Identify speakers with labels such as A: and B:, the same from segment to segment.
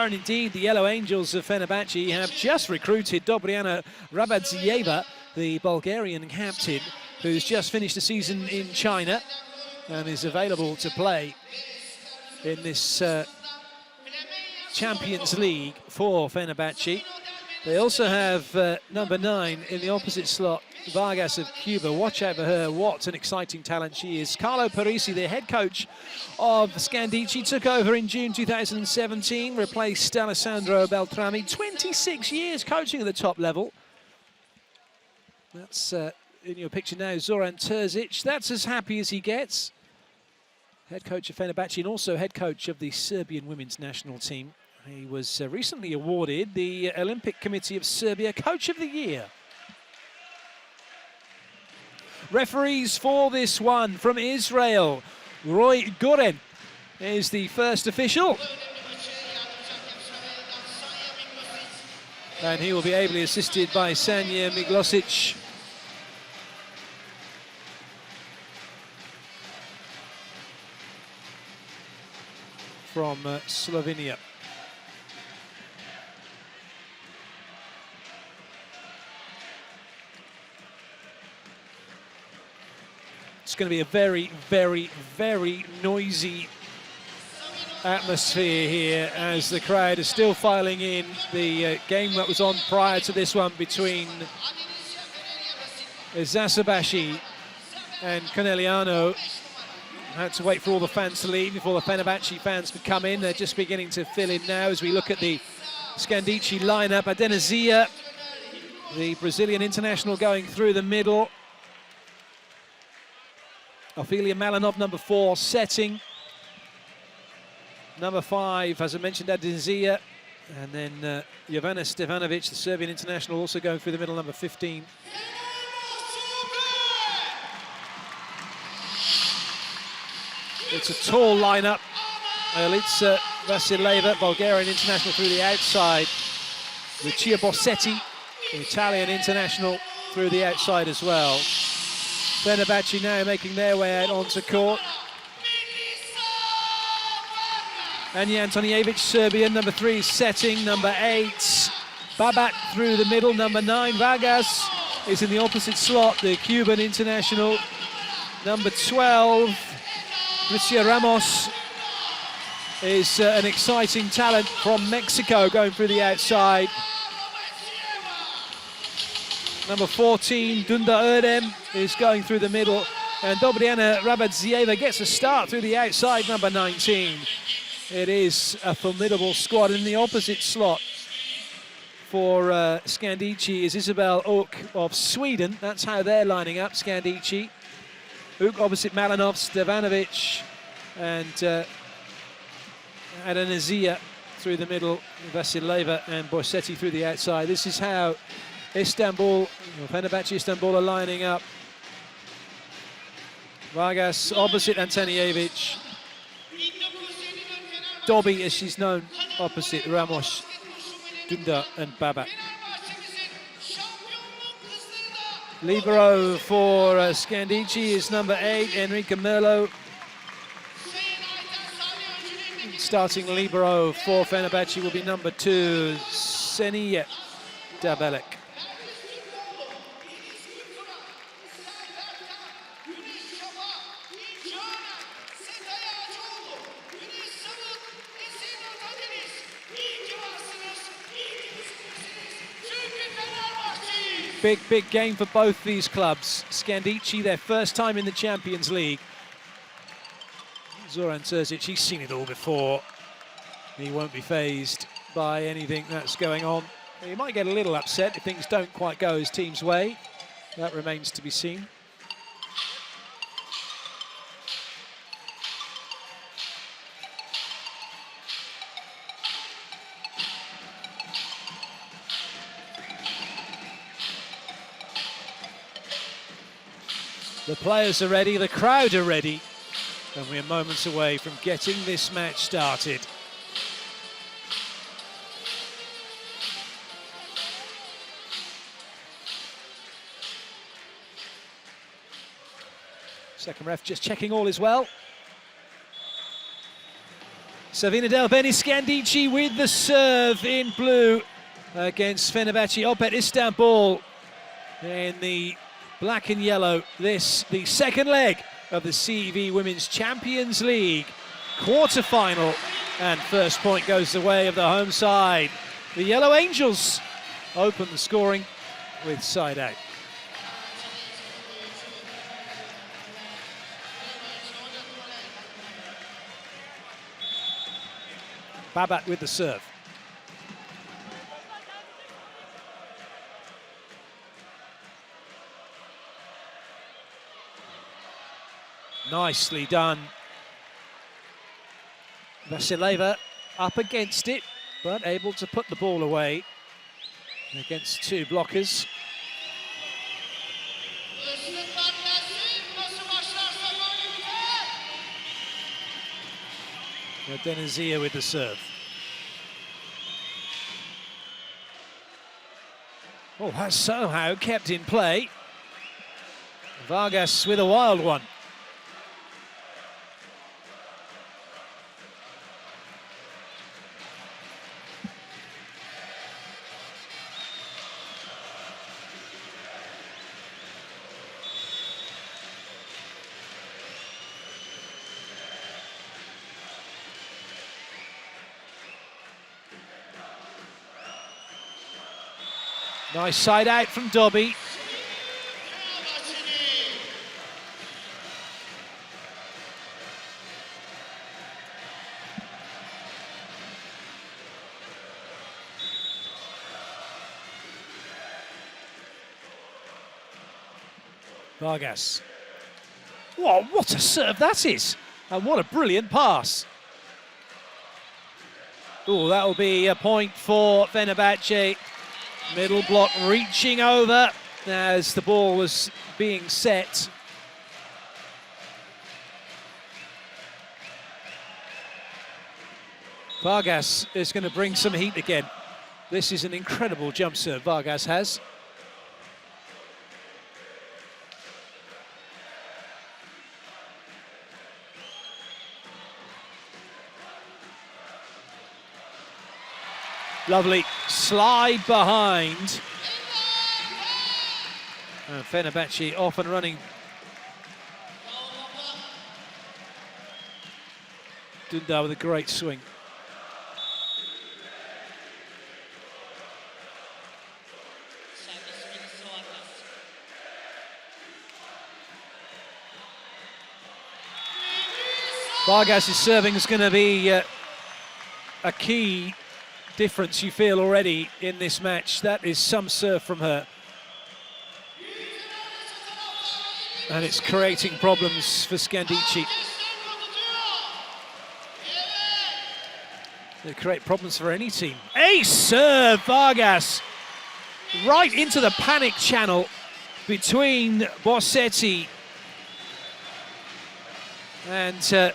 A: are, and indeed the Yellow Angels of Fenerbahce have just recruited Dobriana Rabadzieva, the Bulgarian captain, who's just finished the season in China and is available to play in this Champions League for Fenerbahce. They also have number 9 in the opposite slot, Vargas of Cuba. Watch out for her. What an exciting talent she is. Carlo Parisi, the head coach of Scandichi, took over in June 2017, replaced Alessandro Beltrami. 26 years coaching at the top level. That's in your picture now, Zoran Terzic. That's as happy as he gets. Head coach of Fenerbahce and also head coach of the Serbian women's national team. He was recently awarded the Olympic Committee of Serbia Coach of the Year. Referees for this one from Israel. Roy Goren is the first official. And he will be ably assisted by Sanja Miglosic. From Slovenia. It's going to be a very, very, very noisy atmosphere here as the crowd is still filing in. The game that was on prior to this one between Zasabashi and Corneliano had to wait for all the fans to leave before the Fenerbahce fans could come in. They're just beginning to fill in now as we look at the Scandichi lineup. Adenazia, the Brazilian international, going through the middle. Ophelia Malinov, number 4, setting. Number 5, as I mentioned, Adenazia. And then Jovana Stevanovic, the Serbian international, also going through the middle, number 15. It's a tall lineup. Milica Vasileva, Bulgarian international, through the outside. Lucia Bossetti, the Italian international, through the outside as well. Fenerbahce now making their way out onto court. Anja Antonijevic, Serbian, number 3, setting. Number 8, Babat through the middle. Number 9, Vargas is in the opposite slot, the Cuban international. Number 12, Lucia Ramos is an exciting talent from Mexico, going through the outside. Number 14, Dunda Erdem, is going through the middle. And Dobriana Rabadzieva gets a start through the outside, number 19. It is a formidable squad. In the opposite slot for Scandichi is Isabel Ook of Sweden. That's how they're lining up, Scandichi. Ook opposite Malinov, Stevanovic, and Adenazia through the middle, Vasileva and Borsetti through the outside. This is how Istanbul, Fenerbahce Istanbul are lining up. Vargas opposite Antonijevic. Dobby, as she's known, opposite Ramos, Dunda and Babat. Libero for Scandichi is number 8, Enrique Merlo. Starting libero for Fenerbahce will be number 2, Seniye Dabelek. Big game for both these clubs. Scandichi, their first time in the Champions League. Zoran Terzic, he's seen it all before. He won't be fazed by anything that's going on. He might get a little upset if things don't quite go his team's way. That remains to be seen. The players are ready, the crowd are ready, and we're moments away from getting this match started. Second ref just checking all is well. Savino del Bene Scandichi with the serve in blue against Fenerbahce. Opet ISTANBUL in the black and yellow. This, the second leg of the CEV Women's Champions League quarter-final. And first point goes the way of the home side. The Yellow Angels open the scoring with side out. Babat with the serve. Nicely done. Vasileva up against it, but able to put the ball away against two blockers. Denizia with the serve. Oh, has somehow kept in play. Vargas with a wild one. Nice side out from Dobby. Vargas. Whoa, what a serve that is! And what a brilliant pass. Oh, that will be a point for Fenerbahce. Middle block reaching over as the ball was being set. Vargas is going to bring some heat again. This is an incredible jump serve Vargas has. Lovely slide behind. And Fenerbahce off and running. Dündar with a great swing. Vargas' serving is going to be a key difference, you feel already in this match. That is some serve from her. And it's creating problems for Scandichi. They create problems for any team. Ace serve, Vargas. Right into the panic channel between Bossetti and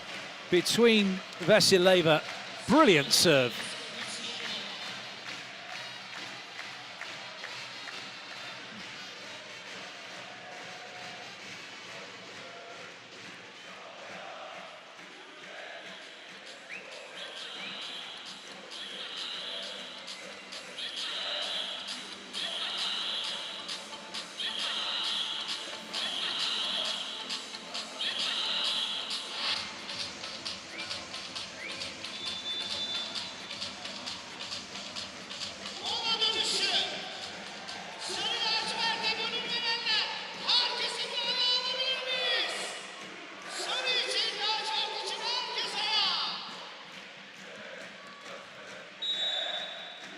A: between Vasileva. Brilliant serve.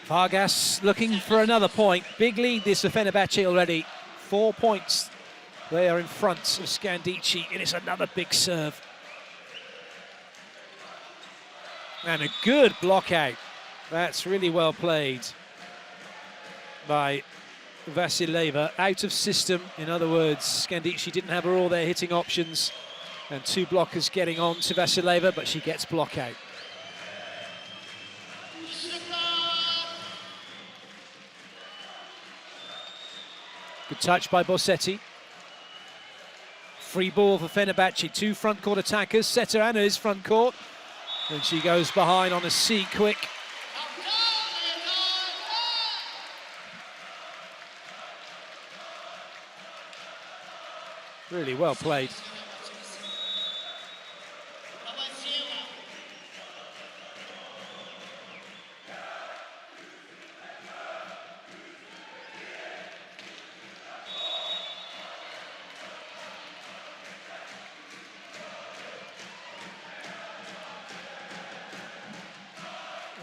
A: Vargas looking for another point. Big lead this for Fenerbahce already. 4 points. They are in front of Scandichi. It is another big serve. And a good block out. That's really well played by Vasileva. Out of system. In other words, Scandichi didn't have her all their hitting options. And two blockers getting on to Vasileva, but she gets block out. Good touch by Bossetti. Free ball for Fenerbahce. Two front court attackers. Setter Anna is front court. And she goes behind on a C quick. Really well played.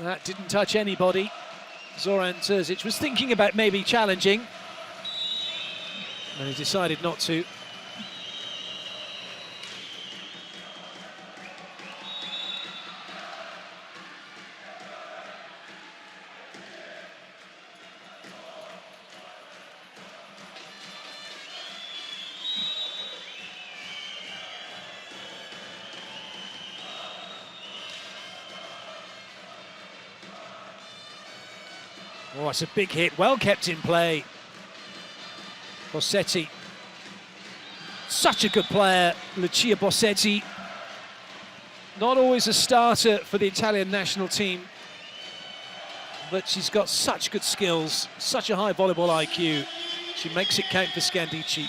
A: That didn't touch anybody. Zoran Terzic was thinking about maybe challenging, and he decided not to. Oh, it's a big hit, well kept in play. Bossetti. Such a good player, Lucia Bossetti. Not always a starter for the Italian national team, but she's got such good skills, such a high volleyball IQ. She makes it count for Scandichi.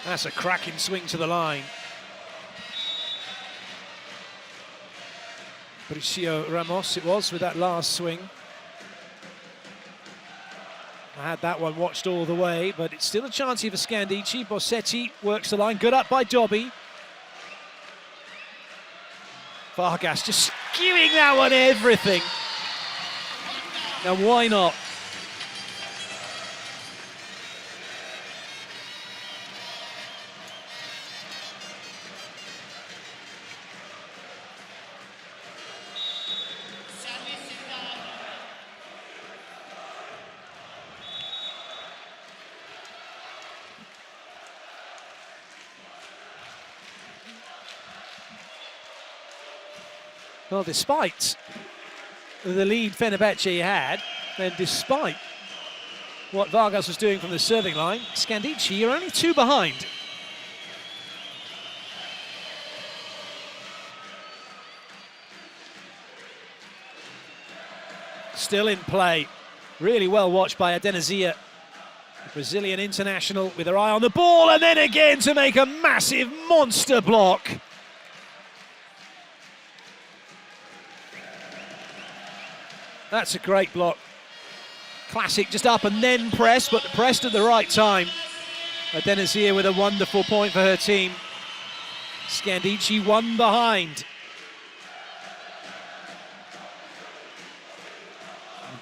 A: That's a cracking swing to the line. Bricio Ramos it was with that last swing. I had that one watched all the way, but it's still a chance here for Scandichi. Bossetti works the line, good up by Dobby. Vargas just skewing that one everything. Now why not? Well, despite the lead Fenerbahce had, and despite what Vargas was doing from the serving line, Scandichi are only 2 behind. Still in play. Really well watched by Adenizia, the Brazilian international, with her eye on the ball, and then again to make a massive monster block. That's a great block. Classic, just up and then press, but pressed at the right time. Adenizia with a wonderful point for her team. Scandichi 1 behind.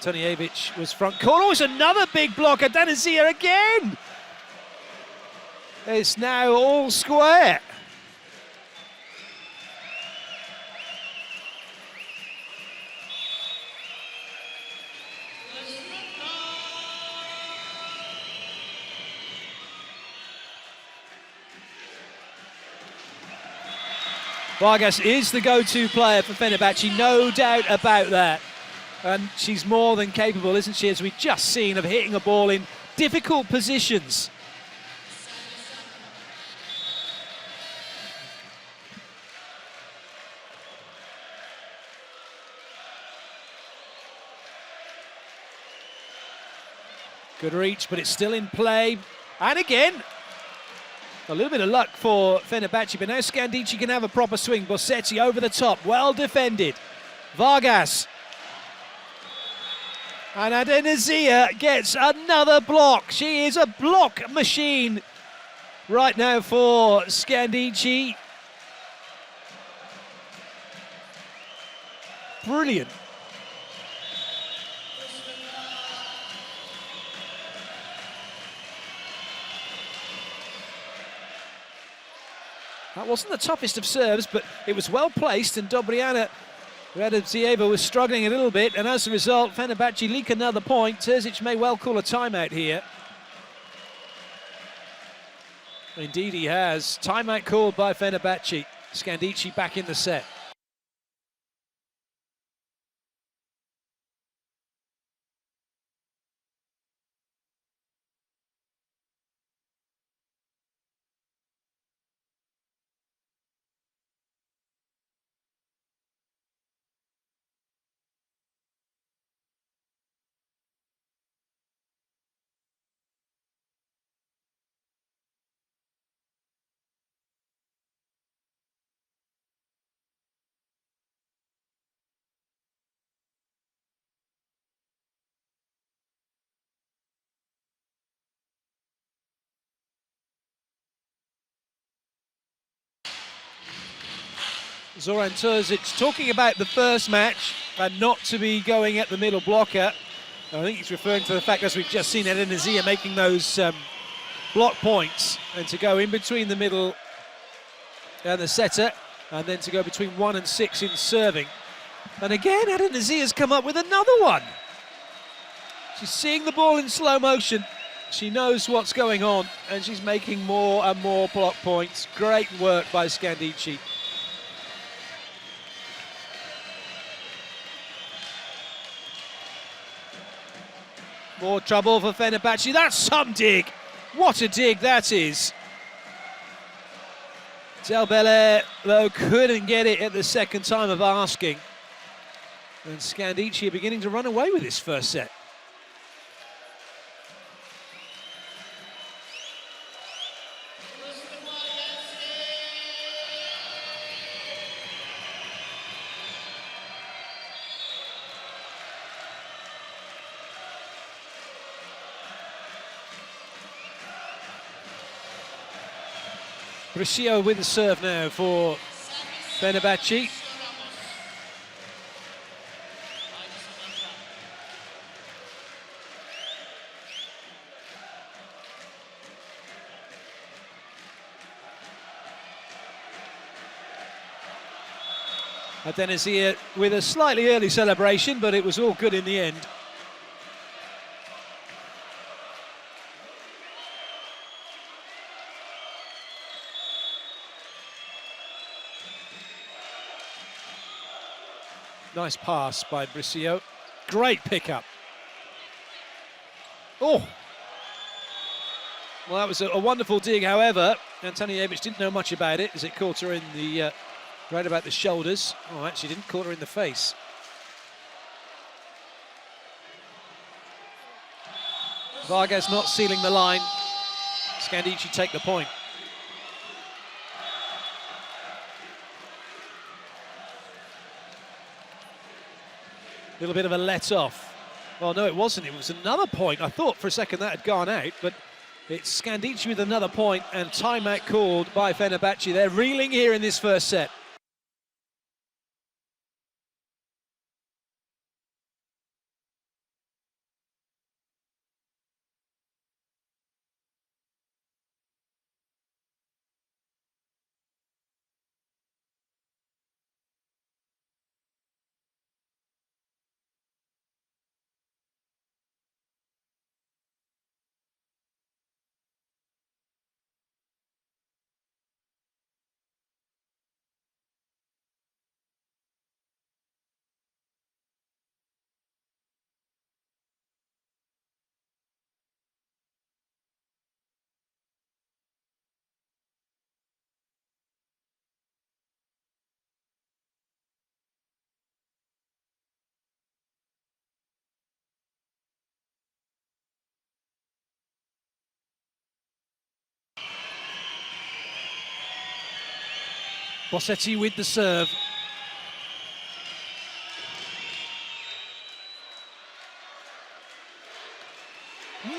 A: Antonievich was front corner. Oh, it's another big block. Adenizia again. It's now all square. Vargas is the go-to player for Fenerbahce, no doubt about that. And she's more than capable, isn't she, as we've just seen, of hitting a ball in difficult positions. Good reach, but it's still in play. And again, a little bit of luck for Fenerbahce, but now Scandichi can have a proper swing. Bossetti over the top, well defended. Vargas. And Adenizia gets another block. She is a block machine right now for Scandichi. Brilliant. That wasn't the toughest of serves, but it was well placed, and Dobriana Radozieva was struggling a little bit, and as a result, Fenerbahce leak another point. Terzic may well call a timeout here. Indeed he has. Timeout called by Fenerbahce. Scandichi back in the set. Zoran Terzic talking about the first match and not to be going at the middle blocker. I think he's referring to the fact, as we've just seen, Eden Azia making those block points, and to go in between the middle and the setter, and then to go between 1 and 6 in serving. And again, Eden Azia's come up with another one. She's seeing the ball in slow motion. She knows what's going on, and she's making more and more block points. Great work by Scandichi. More trouble for Fenerbahce. That's some dig. What a dig that is. Delbele, though, couldn't get it at the second time of asking. And Scandici are beginning to run away with this first set. Bricio with the serve now for Fenerbahce. Adenizia with a slightly early celebration, but it was all good in the end. Nice pass by Bricio. Great pickup. Oh! Well, that was a wonderful dig, however. Antonijevic didn't know much about it as it caught her in the, right about the shoulders. Oh, actually didn't, caught her in the face. Vargas not sealing the line. Scandici take the point. A little bit of a let off. Well, no, it wasn't. It was another point. I thought for a second that had gone out, but it's Scandici with another point, and timeout called by Fenerbahce. They're reeling here in this first set. Bossetti with the serve.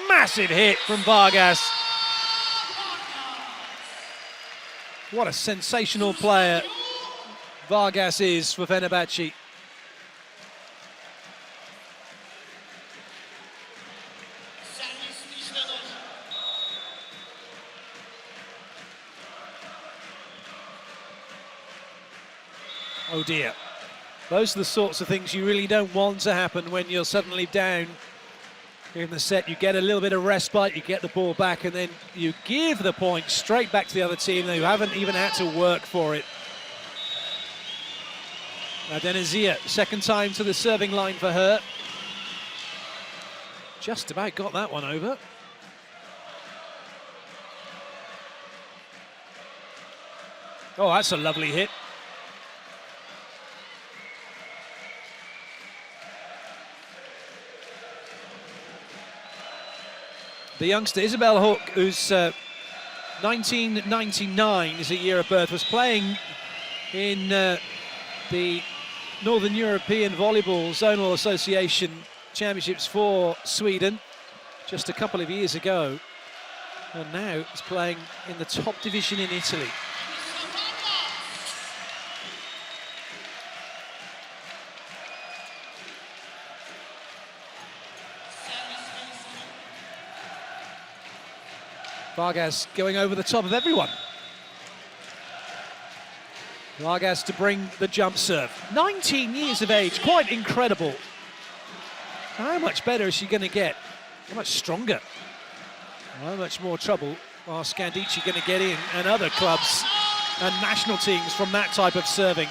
A: Massive hit from Vargas. What a sensational player Vargas is for Fenerbahce. Oh dear. Those are the sorts of things you really don't want to happen when you're suddenly down in the set. You get a little bit of respite, you get the ball back, and then you give the point straight back to the other team. They haven't even had to work for it. Now Denizia, second time to the serving line for her. Just about got that one over. Oh, that's a lovely hit. The youngster Isabel Hook, who's 1999 is a year of birth, was playing in the Northern European Volleyball Zonal Association Championships for Sweden just a couple of years ago, and now is playing in the top division in Italy. Vargas going over the top of everyone. Vargas to bring the jump serve. 19 years of age, quite incredible. How much better is she going to get? How much stronger? How much more trouble are Scandichi going to get in, and other clubs and national teams from that type of serving?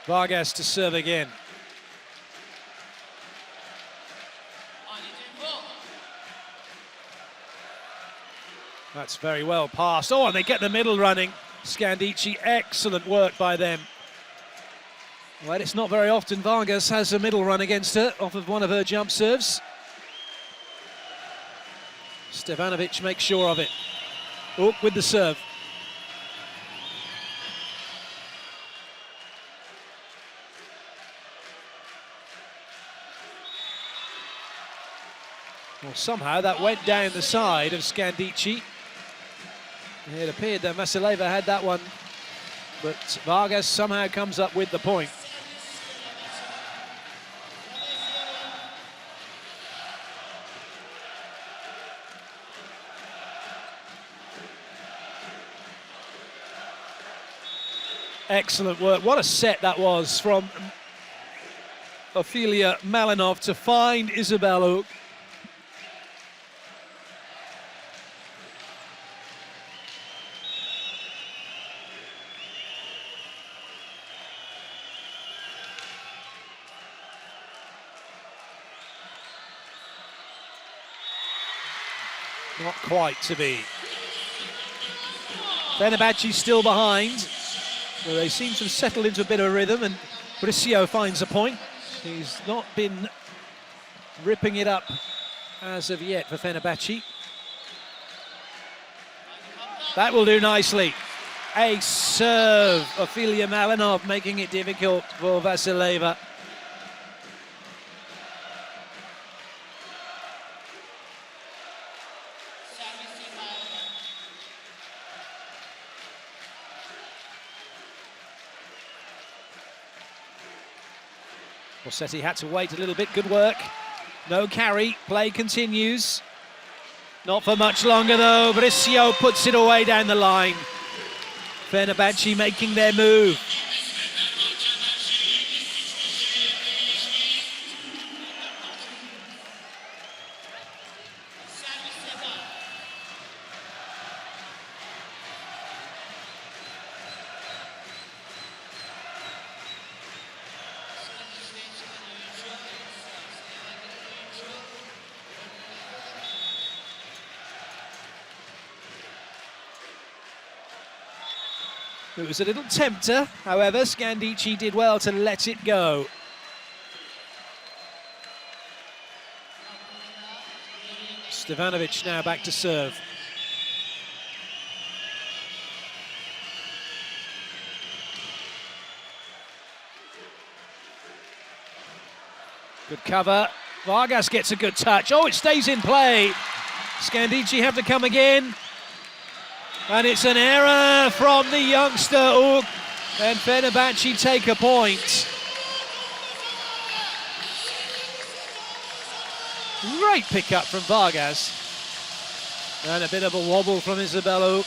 A: Vargas to serve again. That's very well passed. Oh, and they get the middle running. Scandichi, excellent work by them. Well, it's not very often Vargas has a middle run against her off of one of her jump serves. Stevanovic makes sure of it. Oh, with the serve. Well, somehow that went down the side of Scandichi. It appeared that Vasileva had that one, but Vargas somehow comes up with the point. Excellent work. What a set that was from Ophelia Malinov to find Isabel Hook. Not quite to be. Fenerbahce still behind. Well, they seem to have settled into a bit of rhythm, and Bricio finds a point. He's not been ripping it up as of yet for Fenerbahce. That will do nicely. A serve, Ophelia Malinov making it difficult for Vasileva. Rossetti had to wait a little bit, good work. No carry, play continues. Not for much longer though, Bricio puts it away down the line. Fenerbahce making their move. It was a little tempter, however, Scandici did well to let it go. Stevanovic now back to serve. Good cover. Vargas gets a good touch. Oh, it stays in play. Scandici have to come again. And it's an error from the youngster, Ug, and Fenerbahce take a point. Great pick-up from Vargas. And a bit of a wobble from Isabel Ug.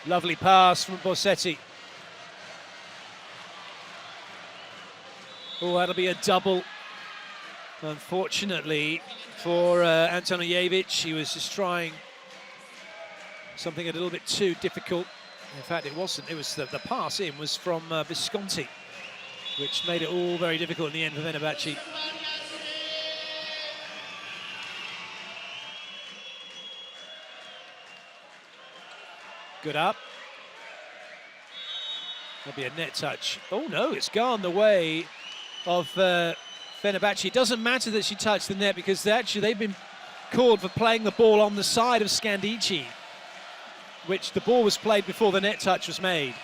A: Lovely pass from Bossetti. Oh, that'll be a double. Unfortunately for Antonijevic, he was just trying something a little bit too difficult. In fact, it wasn't. It was the pass in was from Visconti, which made it all very difficult in the end for Fenerbahce. Good up. There'll be a net touch. Oh no, it's gone the way of Fenerbahce. It doesn't matter that she touched the net because they've been called for playing the ball on the side of Scandicci, which the ball was played before the net touch was made.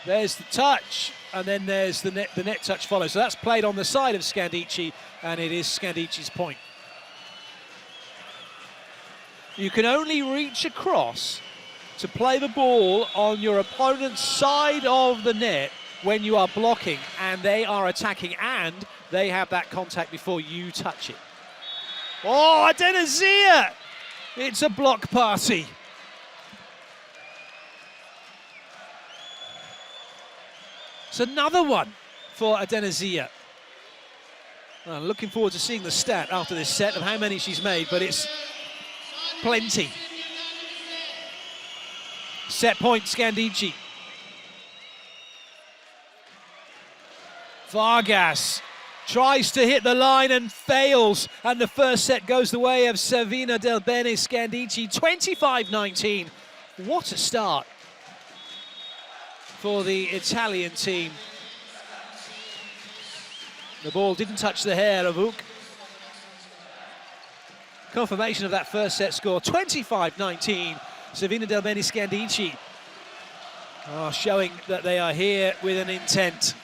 A: There's the touch, and then there's the net touch follows. So that's played on the side of Scandicci, and it is Scandicci's point. You can only reach across to play the ball on your opponent's side of the net when you are blocking and they are attacking and they have that contact before you touch it. Oh, Adenizia! It's a block party. It's another one for Adenizia. Well, looking forward to seeing the stat after this set of how many she's made, but it's plenty. Set point, Scandicci. Vargas tries to hit the line and fails, and the first set goes the way of Savino del Bene Scandicci, 25-19. What a start for the Italian team. The ball didn't touch the hair of Hook. Confirmation of that first set score, 25-19. Savino del Bene Scandicci showing that they are here with an intent.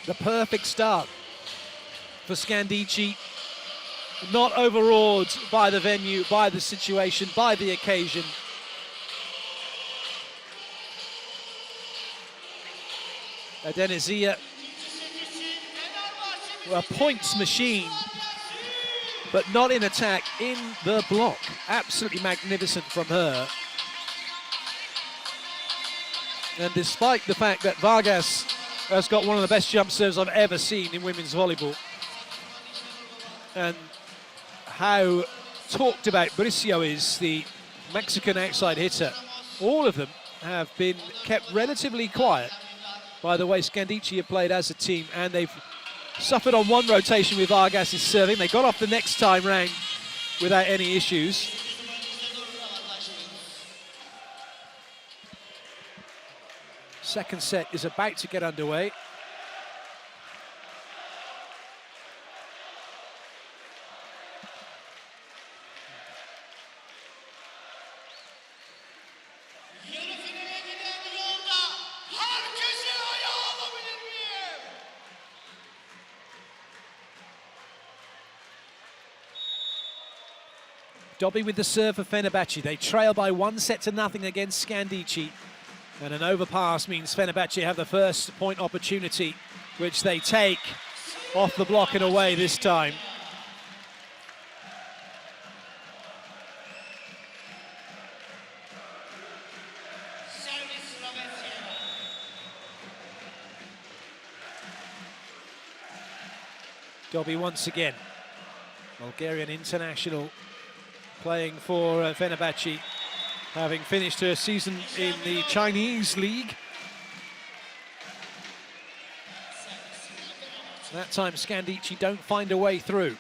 A: The perfect start for Scandicci, not overawed by the venue, by the situation, by the occasion. Adenizia, a points machine, but not in attack, in the block. Absolutely magnificent from her. And despite the fact that Vargas has got one of the best jump serves I've ever seen in women's volleyball, and how talked about Bricio is, the Mexican outside hitter, all of them have been kept relatively quiet by the way Scandichi have played as a team, and they've suffered on one rotation with Vargas' serving. They got off the next time round without any issues. Second set is about to get underway. Dobby with the serve for Fenerbahce. They trail by 1-0 against Scandichi. And an overpass means Fenerbahce have the first point opportunity, which they take off the block and away this time. Dobby once again, Bulgarian international, playing for Fenerbahce, having finished her season in the Chinese league. That time Scandici don't find a way through.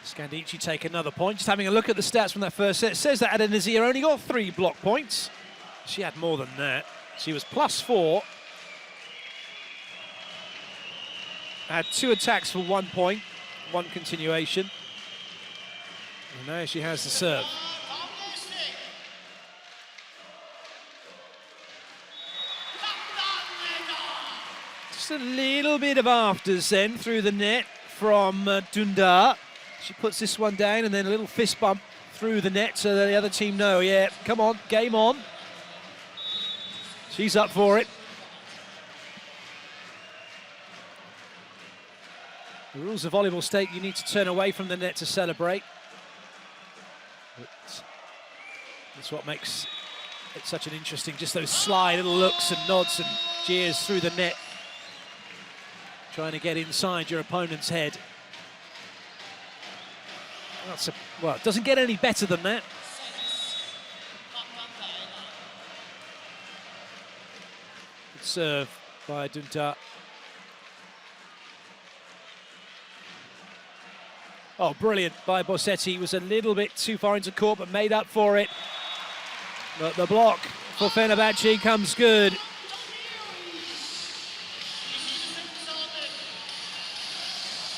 A: Scandici take another point. Just having a look at the stats from that first set, it says that Adenazir only got 3 block points. She had more than that. She was +4. Had 2 attacks for 1 point, 1 continuation. And now she has the serve. Just a little bit of afters then through the net from Dündar. She puts this one down, and then a little fist bump through the net so that the other team know, yeah, come on, game on. She's up for it. The rules of volleyball state you need to turn away from the net to celebrate. But that's what makes it such an interesting, just those sly little looks and nods and jeers through the net, trying to get inside your opponent's head. Well, it doesn't get any better than that. Good serve by Dündar. Oh, brilliant by Bossetti. He was a little bit too far into court, but made up for it. But the block for Fenerbahce comes good.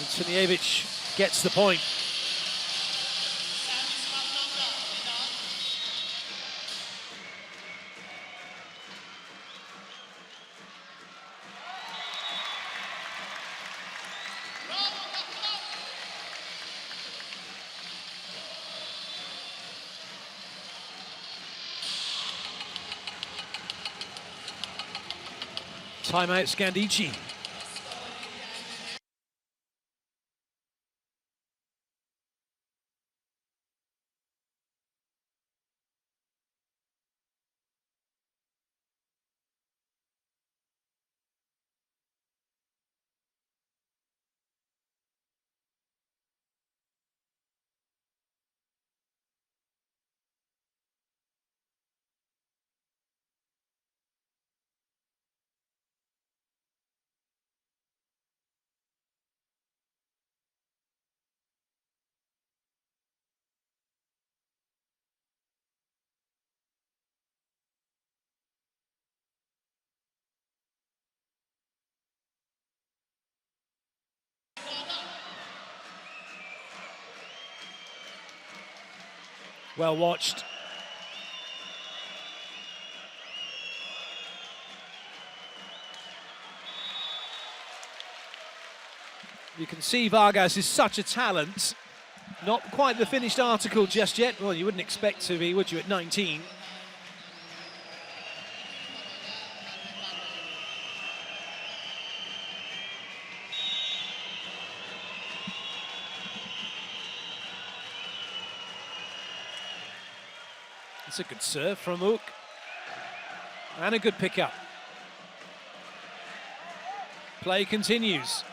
A: Antonijevic gets the point. Timeout Scandici. Well watched. You can see Vargas is such a talent. Not quite the finished article just yet. Well, you wouldn't expect to be, would you, at 19? It's a good serve from Ook. And a good pickup. Play continues.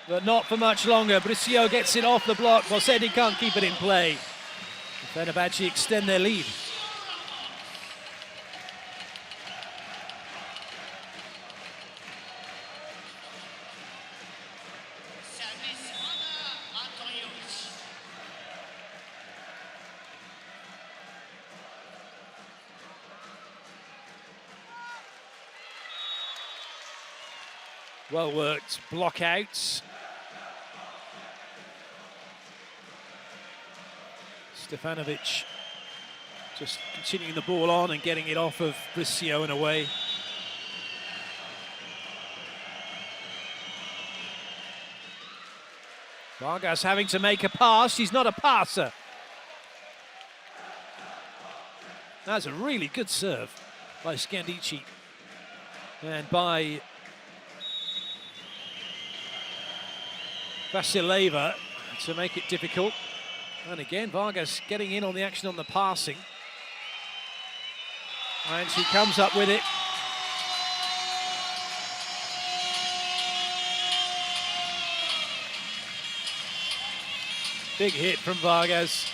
A: But not for much longer. Bricio gets it off the block. Bossetti can't keep it in play. Fenerbahce extend their lead. Well worked, block outs. Stefanovic just continuing the ball on and getting it off of Bricio and away. Vargas having to make a pass. She's not a passer. That's a really good serve by Scandichi and by Vasileva to make it difficult. And again, Vargas getting in on the action on the passing. And she comes up with it. Big hit from Vargas.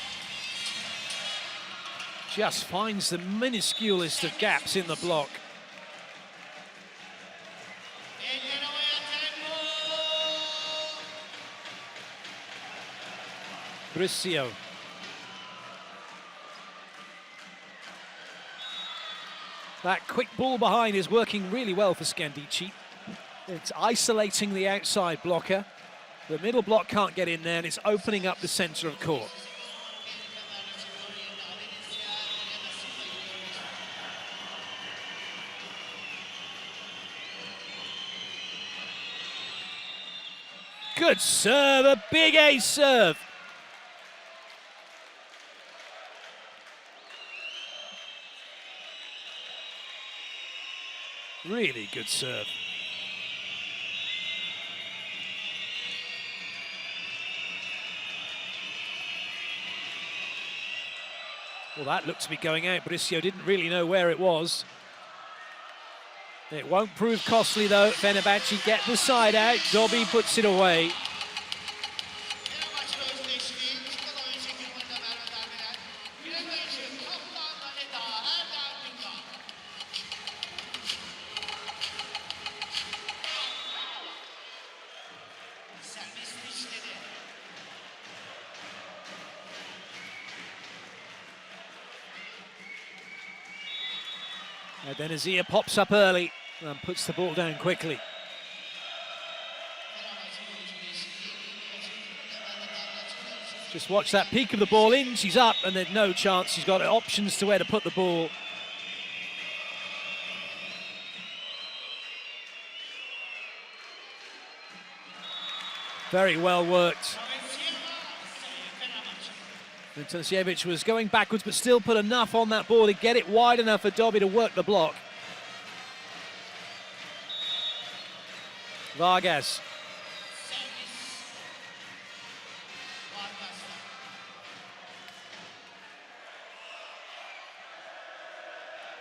A: Just finds the minusculest of gaps in the block. Bricio. That quick ball behind is working really well for Scandicci. It's isolating the outside blocker. The middle block can't get in there, and it's opening up the centre of court. Good serve, a big ace serve. Really good serve. Well, that looked to be going out. Bricio didn't really know where it was. It won't prove costly, though. Fenerbahce get the side out. Dobby puts it away. And then Azia pops up early and puts the ball down quickly. Just watch that peak of the ball in, she's up, and then no chance. She's got options to where to put the ball. Very well worked. And Tanasiewicz was going backwards, but still put enough on that ball to get it wide enough for Dobby to work the block. Vargas.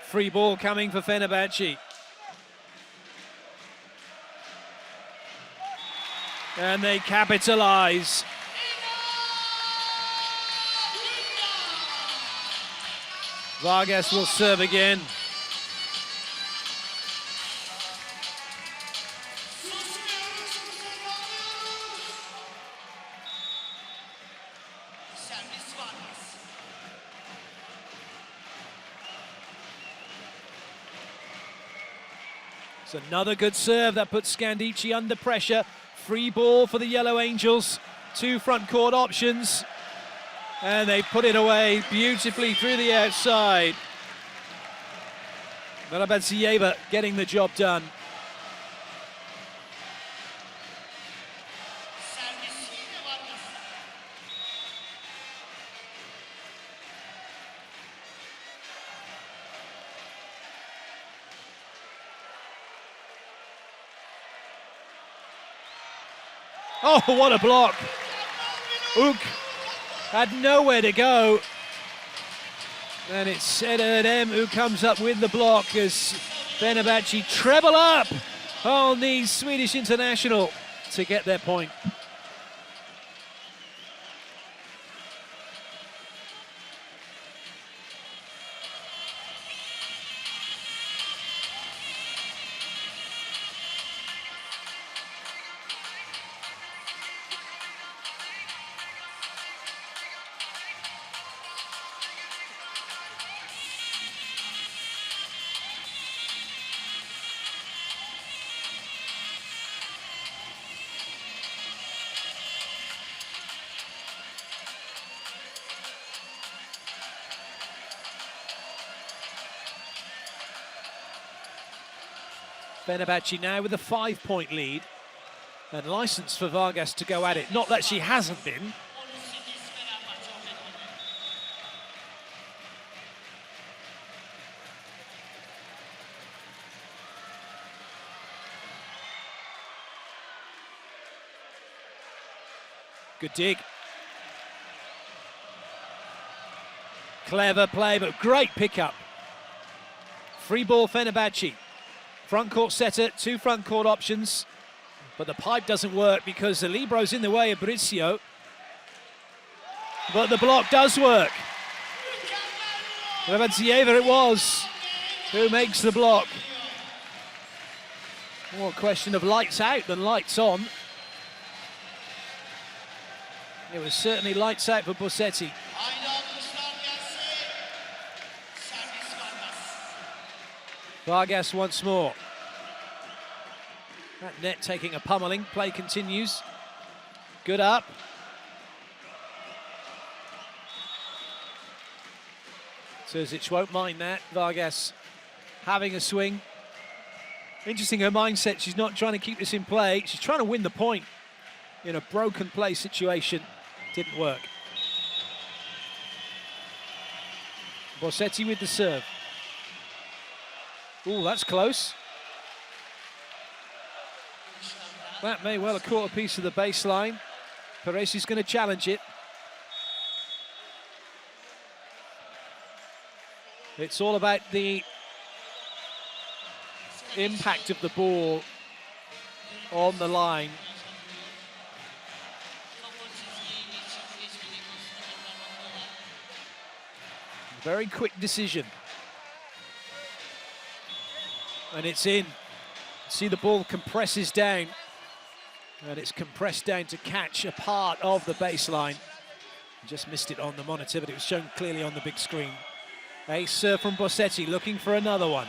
A: Free ball coming for Fenerbahce. And they capitalise. Vargas will serve again. It's another good serve that puts Scandichi under pressure. Free ball for the Yellow Angels. 2 front court options. And they put it away beautifully through the outside. Fenerbahce getting the job done. Oh, what a block. Ook had nowhere to go. And it's Erdem who comes up with the block as Fenerbahce treble up on the Swedish international to get their point. Fenerbahce now with a 5-point lead and license for Vargas to go at it. Not that she hasn't been. Good dig. Clever play, but great pickup. Free ball Fenerbahce. Front court setter, 2 front court options, but the pipe doesn't work because the libro's in the way of Brizio. But the block does work. Rabadzieva it was who makes the block. More a question of lights out than lights on. It was certainly lights out for Bossetti. Vargas once more. That net taking a pummeling. Play continues. Good up. Terzic won't mind that. Vargas having a swing. Interesting her mindset. She's not trying to keep this in play. She's trying to win the point in a broken play situation. Didn't work. Bossetti with the serve. Ooh, that's close. That may well have caught a piece of the baseline. Perez is going to challenge it. It's all about the impact of the ball on the line. Very quick decision. And it's in. See the ball compresses down. And it's compressed down to catch a part of the baseline. Just missed it on the monitor, but it was shown clearly on the big screen. Ace serve from Bossetti, looking for another one.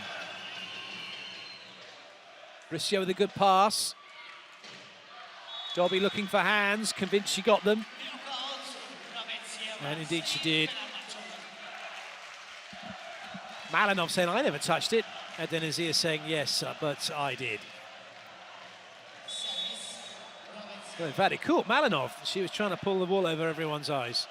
A: Brizio with a good pass. Dobby looking for hands, convinced she got them. And indeed she did. Malinov saying, I never touched it. And Denizia saying, yes, but I did. Well, in fact, it caught Malinov. She was trying to pull the ball over everyone's eyes.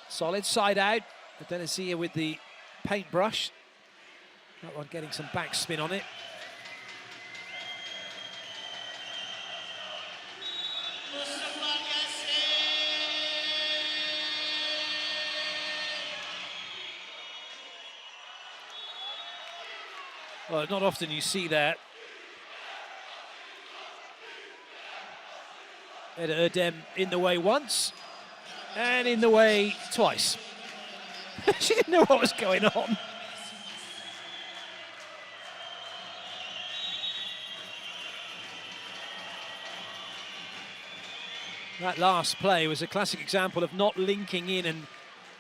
A: Solid side out. Denizia with the paintbrush. That one getting some backspin on it. Well, not often you see that. Erdem in the way once, and in the way twice. She didn't know what was going on. That last play was a classic example of not linking in and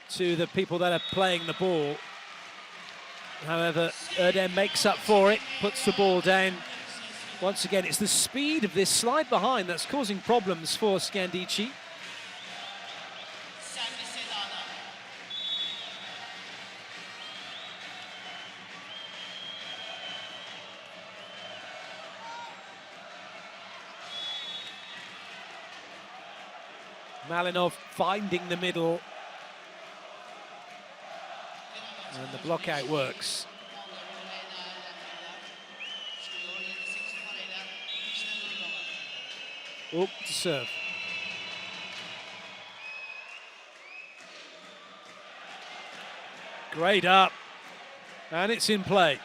A: to the people that are playing the ball. However, Erdem makes up for it, puts the ball down. Once again, it's the speed of this slide behind that's causing problems for Scandichi. Malinov finding the middle. And the block out works. Oop, to serve. Great up. And it's in play.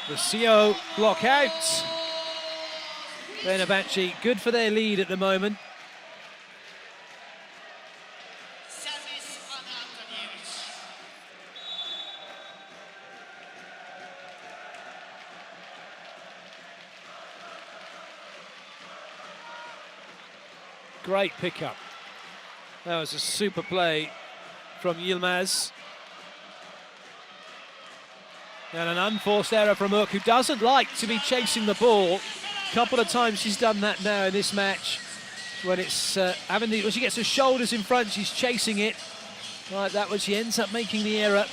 A: The CO block out. Fenerbahce good for their lead at the moment. Great pickup. That was a super play from Yilmaz. And an unforced error from Urk, who doesn't like to be chasing the ball. A couple of times she's done that now in this match. When it's when she gets her shoulders in front, she's chasing it. Like that, when she ends up making the error.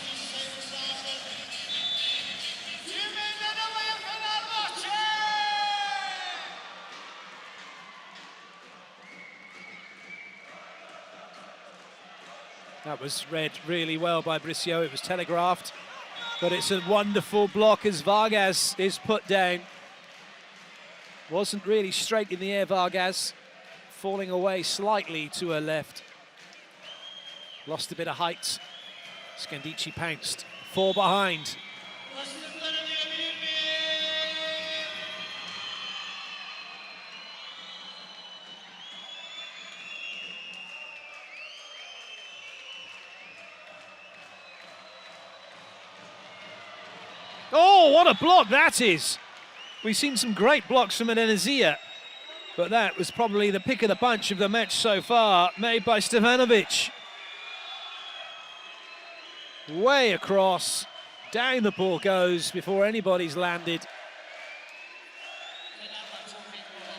A: That was read really well by Bricio. It was telegraphed, but it's a wonderful block as Vargas is put down. Wasn't really straight in the air, Vargas, falling away slightly to her left. Lost a bit of height. Scandichi pounced. 4 behind. Oh, what a block that is! We've seen some great blocks from Anezia, but that was probably the pick of the bunch of the match so far, made by Stevanovic. Way across, down the ball goes before anybody's landed.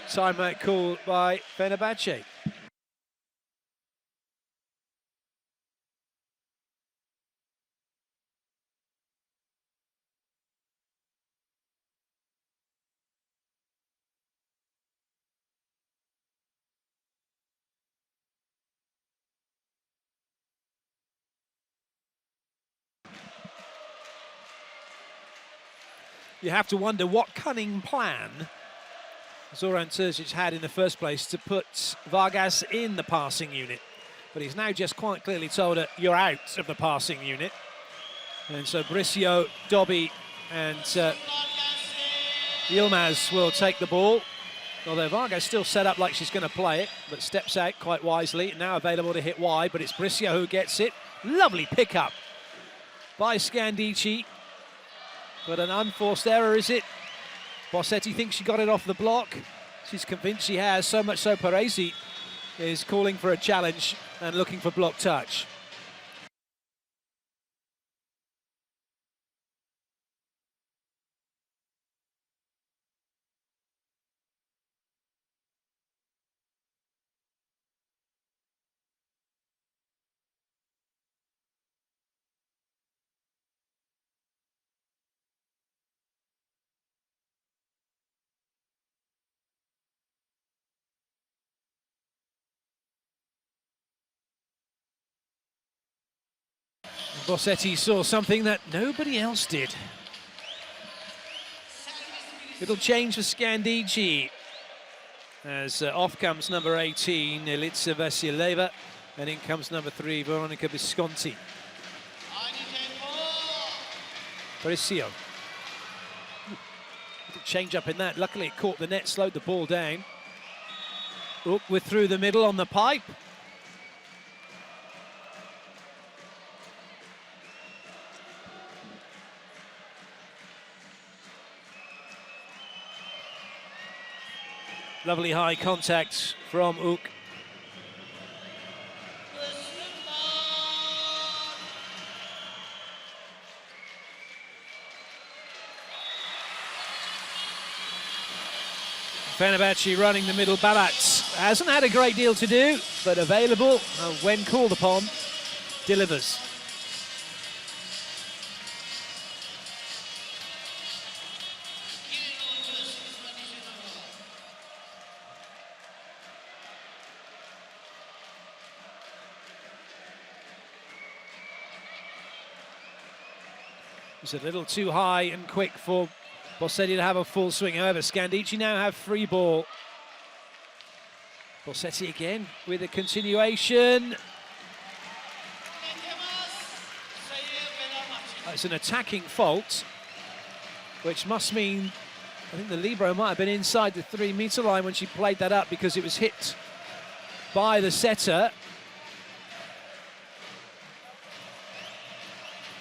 A: Timeout called by Fenerbahce. You have to wonder what cunning plan Zoran Terzic had in the first place to put Vargas in the passing unit. But he's now just quite clearly told her, you're out of the passing unit. And so Bricio, Dobby and Yilmaz will take the ball. Although Vargas still set up like she's going to play it, but steps out quite wisely. Now available to hit wide, but it's Bricio who gets it. Lovely pickup by Scandichi. But an unforced error, is it? Bossetti thinks she got it off the block. She's convinced she has, so much so Paresi is calling for a challenge and looking for block touch. Bossetti saw something that nobody else did. It'll change for Scandici as off comes number 18, Elitsa Vasileva, and in comes number 3, Veronica Visconti. Bricio. Little change up in that. Luckily it caught the net, slowed the ball down. Oop, we're through the middle on the pipe. Lovely high contact from Ook. Fenerbahce running the middle. Babat hasn't had a great deal to do, but available when called upon, delivers. It's a little too high and quick for Bossetti to have a full swing. However, Scandichi now have free ball. Bossetti again with a continuation. It's an attacking fault, which must mean, I think the libero might have been inside the 3-meter line when she played that up, because it was hit by the setter.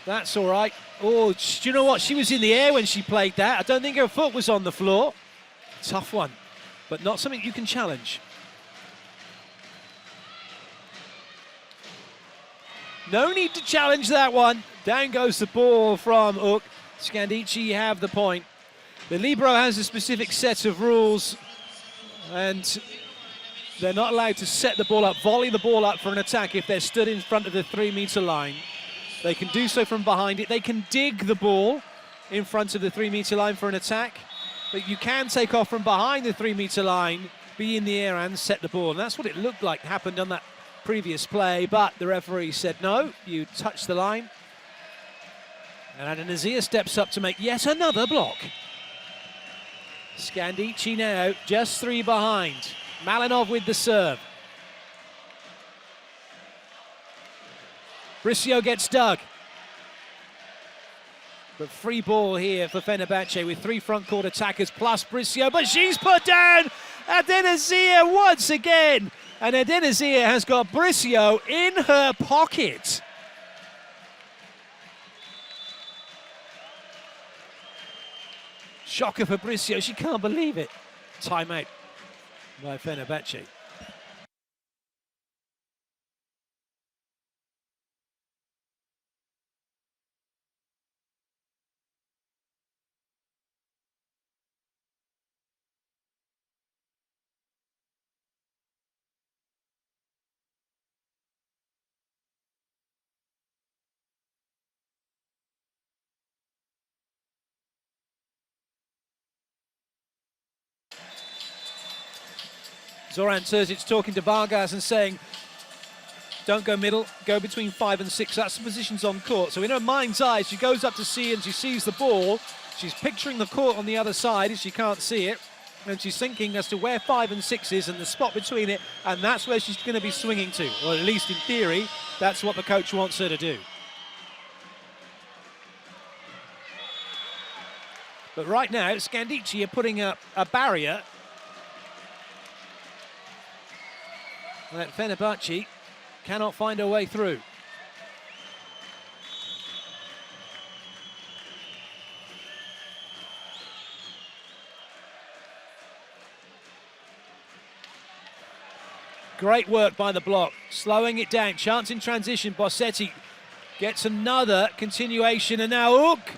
A: That's all right. Oh, do you know what? She was in the air when she played that. I don't think her foot was on the floor. Tough one, but not something you can challenge. No need to challenge that one. Down goes the ball from Hook. Scandichi have the point. The libero has a specific set of rules, and they're not allowed to set the ball up, volley the ball up for an attack if they're stood in front of the 3-meter line. They can do so from behind it. They can dig the ball in front of the 3-meter line for an attack, but you can take off from behind the 3-meter line, be in the air and set the ball. And that's what it looked like happened on that previous play, but the referee said no, you touched the line. And Adenazia steps up to make yet another block. Scandichi now just 3 behind. Malinov with the serve. Bricio gets dug. But free ball here for Fenerbahce with 3 front court attackers plus Bricio, but she's put down. Adenazia once again. And Adenazia has got Bricio in her pocket. Shocker for Bricio, she can't believe it. Timeout by Fenerbahce. Zoran Terzic talking to Vargas and saying, don't go middle, go between 5 and 6. That's the positions on court. So in her mind's eye, she goes up to see and she sees the ball. She's picturing the court on the other side if she can't see it. And she's thinking as to where 5 and 6 is and the spot between it. And that's where she's going to be swinging to. Or at least in theory, that's what the coach wants her to do. But right now, Scandichi are putting up a barrier that Fenerbahce cannot find a way through. Great work by the block, slowing it down. Chance in transition, Bossetti gets another continuation, and now Hook.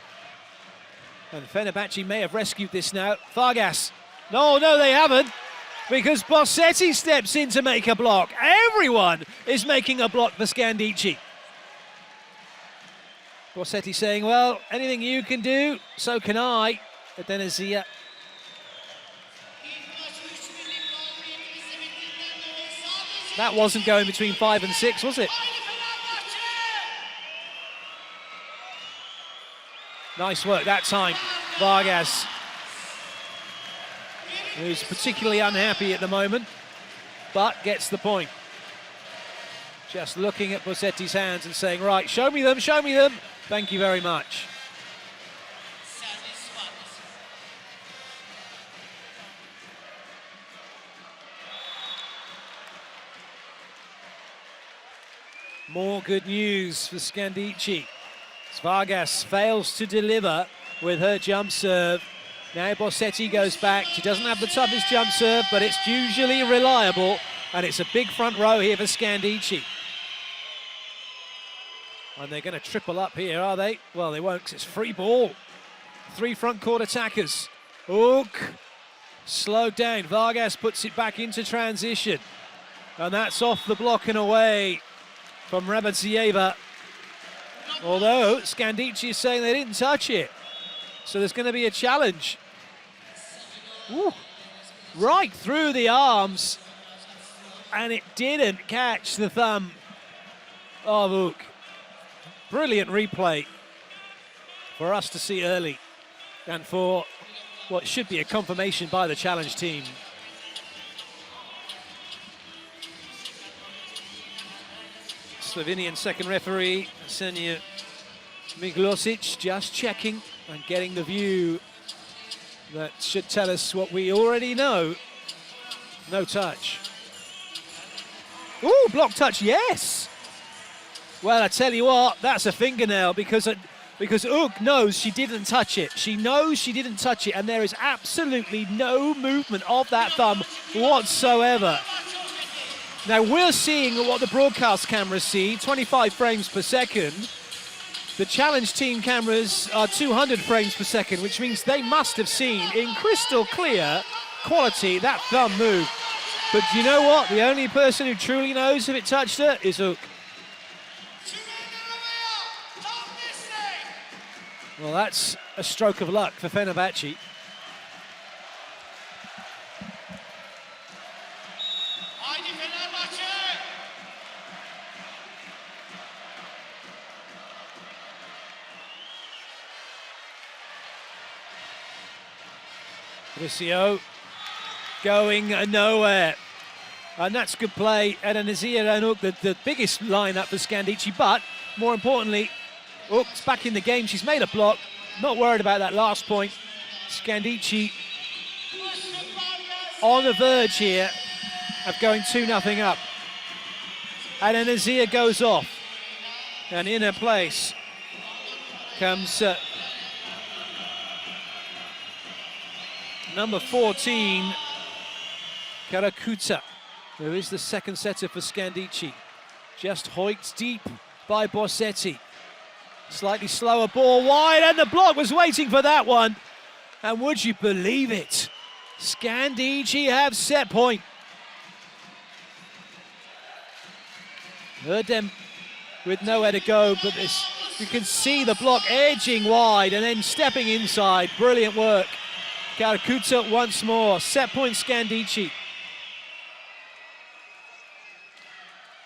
A: And Fenerbahce may have rescued this now. Vargas. No, they haven't. Because Bossetti steps in to make a block. Everyone is making a block for Scandichi. Bossetti saying, well, anything you can do, so can I. Adenazia. That wasn't going between 5 and 6, was it? Nice work that time, Vargas, who's particularly unhappy at the moment, but gets the point. Just looking at Bossetti's hands and saying, right, show me them, thank you very much. More good news for Scandichi. Vargas fails to deliver with her jump serve. Now Bossetti goes back. She doesn't have the toughest jump serve, but it's usually reliable, and it's a big front row here for Scandichi. And they're going to triple up here, are they? Well, they won't, because it's free ball. 3 front court attackers. Hook Slowed down, Vargas puts it back into transition. And that's off the block and away from Rabadzieva. Although Scandichi is saying they didn't touch it. So there's going to be a challenge. Ooh, right through the arms. And it didn't catch the thumb of Ook. Brilliant replay for us to see early. And for what should be a confirmation by the challenge team. Slovenian second referee, Senja Miglosic, just checking and getting the view that should tell us what we already know. No touch. Ooh, block touch, yes! Well, I tell you what, that's a fingernail because Ook knows she didn't touch it. She knows she didn't touch it, and there is absolutely no movement of that thumb whatsoever. Now, we're seeing what the broadcast cameras see, 25 frames per second. The challenge team cameras are 200 frames per second, which means they must have seen in crystal clear quality that thumb move. But you know what? The only person who truly knows if it touched her is Ook. Well, that's a stroke of luck for Fenerbahce. Bricio going nowhere. And that's good play. Edenizia and Ook, the biggest lineup for Scandichi, but more importantly, Ook's back in the game. She's made a block. Not worried about that last point. Scandichi on the verge here of going 2-0 up. Edenizia goes off. And in her place comes number 14, Karakuta, who is the second setter for Scandichi. Just hoiked deep by Bossetti. Slightly slower ball wide, and the block was waiting for that one. And would you believe it? Scandichi have set point. Erdem with nowhere to go, but this, you can see the block edging wide and then stepping inside. Brilliant work. Karakuta once more, set point Scandichi.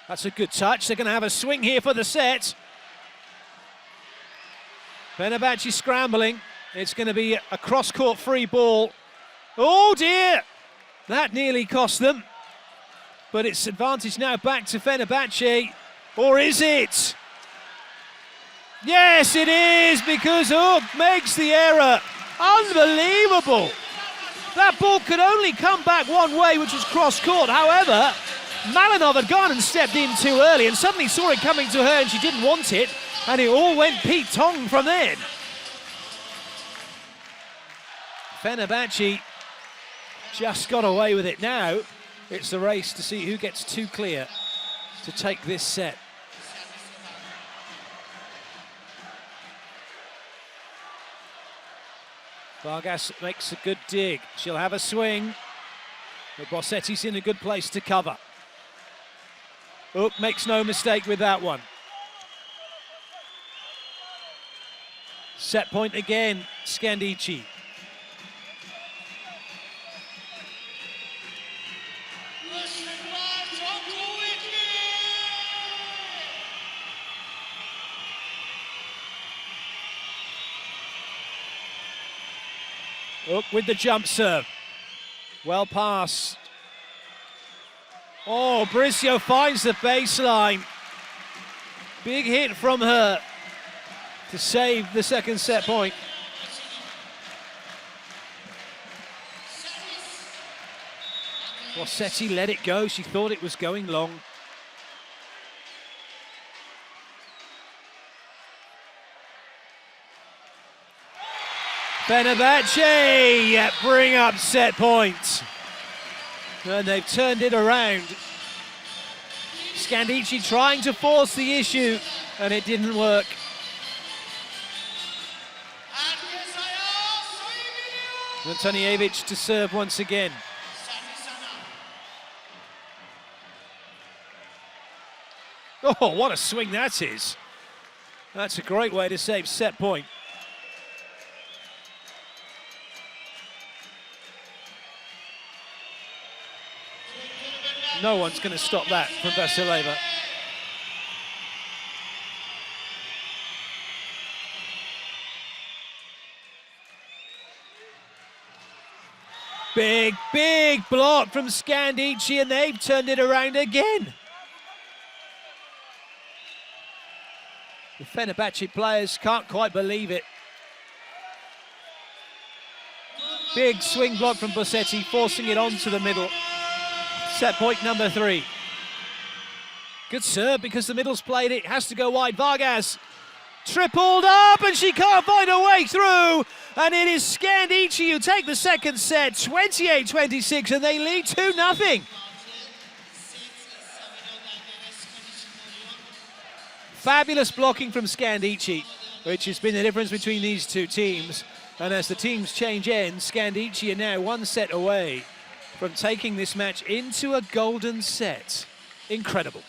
A: That's a good touch. They're going to have a swing here for the set. Fenerbahce scrambling. It's going to be a cross-court free ball. Oh dear! That nearly cost them. But it's advantage now back to Fenerbahce. Or is it? Yes, it is, because Ook makes the error. Unbelievable. That ball could only come back one way, which was cross-court. However, Malinov had gone and stepped in too early and suddenly saw it coming to her and she didn't want it. And it all went Pete Tong from then. Fenerbahce just got away with it now. It's the race to see who gets too clear to take this set. Vargas makes a good dig. She'll have a swing. But Bossetti's in a good place to cover. Ook makes no mistake with that one. Set point again, Scandichi. Ook with the jump serve. Well passed. Oh, Bricio finds the baseline. Big hit from her to save the second set point. Bossetti let it go. She thought it was going long. Fenerbahce bring up set point. And they've turned it around. Scandichi trying to force the issue, and it didn't work. Antonijevic to serve once again. Oh, what a swing that is. That's a great way to save set point. No one's going to stop that from Vasileva. Big, big block from Scandichi, and they've turned it around again. The Fenerbahce players can't quite believe it. Big swing block from Bossetti, forcing it onto the middle. Set point number 3. Good serve because the middle's played it. Has to go wide. Vargas tripled up and she can't find a way through. And it is Scandichi who take the second set, 28-26, and they lead 2-0. Fabulous blocking from Scandicci, which has been the difference between these two teams. And as the teams change ends, Scandicci are now 1 set away from taking this match into a golden set. Incredible.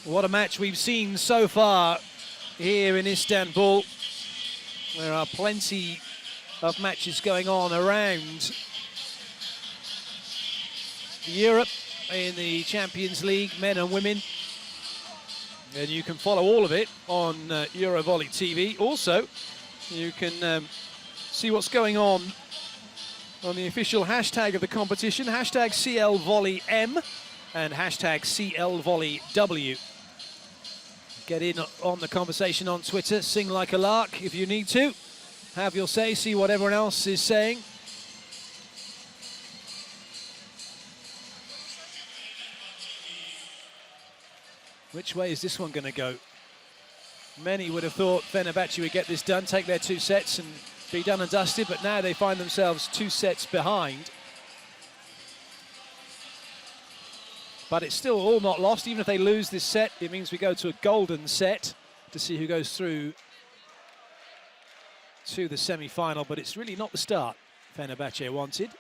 A: What a match we've seen so far here in Istanbul. There are plenty of matches going on around Europe in the Champions League, men and women. And you can follow all of it on Eurovolley TV. Also, you can see what's going on the official hashtag of the competition, hashtag CLVolleyM and hashtag CLVolleyW. Get in on the conversation on Twitter, sing like a lark if you need to. Have your say, see what everyone else is saying. Which way is this one going to go? Many would have thought Fenerbahce would get this done, take their 2 sets and be done and dusted, but now they find themselves 2 sets behind. But it's still all not lost. Even if they lose this set, it means we go to a golden set to see who goes through to the semi-final, but it's really not the start Fenerbahce wanted.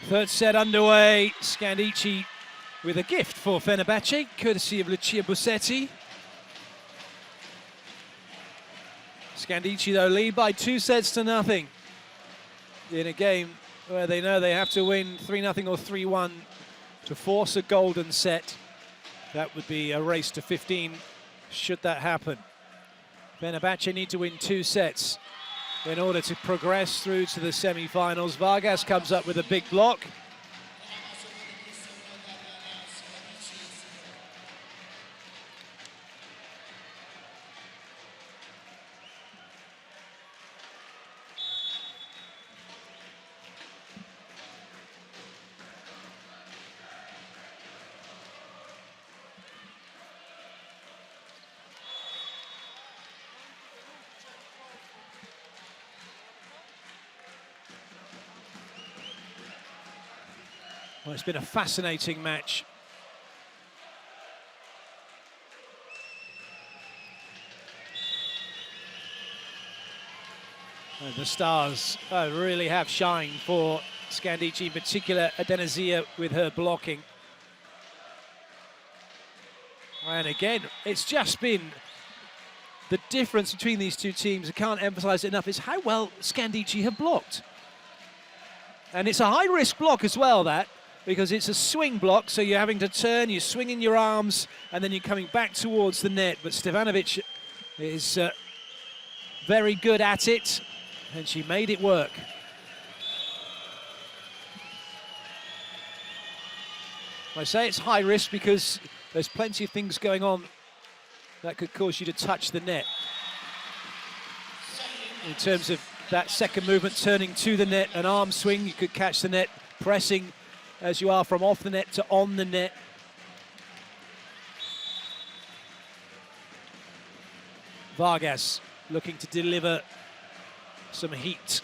A: Third set underway. Scandichi with a gift for Fenerbahce, courtesy of Lucia Bussetti. Scandichi, though, lead by 2-0 in a game where they know they have to win 3-0 or 3-1 to force a golden set. That would be a race to 15, should that happen. Fenerbahce need to win 2 sets in order to progress through to the semi-finals. Vargas comes up with a big block. Well, it's been a fascinating match. And the stars really have shined for Scandichi, in particular Adenizia with her blocking. And again, it's just been the difference between these two teams. I can't emphasize it enough, is how well Scandichi have blocked. And it's a high-risk block as well, that, because it's a swing block, so you're having to turn, you're swinging your arms, and then you're coming back towards the net. But Stevanovic is very good at it, and she made it work. I say it's high risk because there's plenty of things going on that could cause you to touch the net. In terms of that second movement, turning to the net, an arm swing, you could catch the net, pressing as you are from off the net to on the net. Vargas looking to deliver some heat,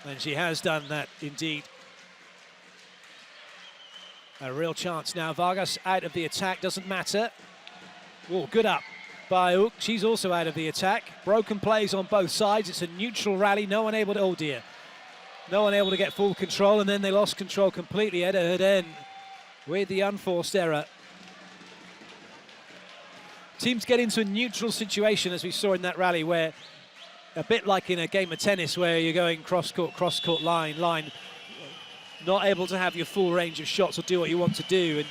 A: and she has done that indeed. A real chance now. Vargas out of the attack, doesn't matter. Oh, good up by Ook. She's also out of the attack. Broken plays on both sides. It's a neutral rally. No one able to, oh dear. No one able to get full control, and then they lost control completely. Eda Heden with the unforced error. Teams get into a neutral situation, as we saw in that rally, where a bit like in a game of tennis where you're going cross-court, line, not able to have your full range of shots or do what you want to do, and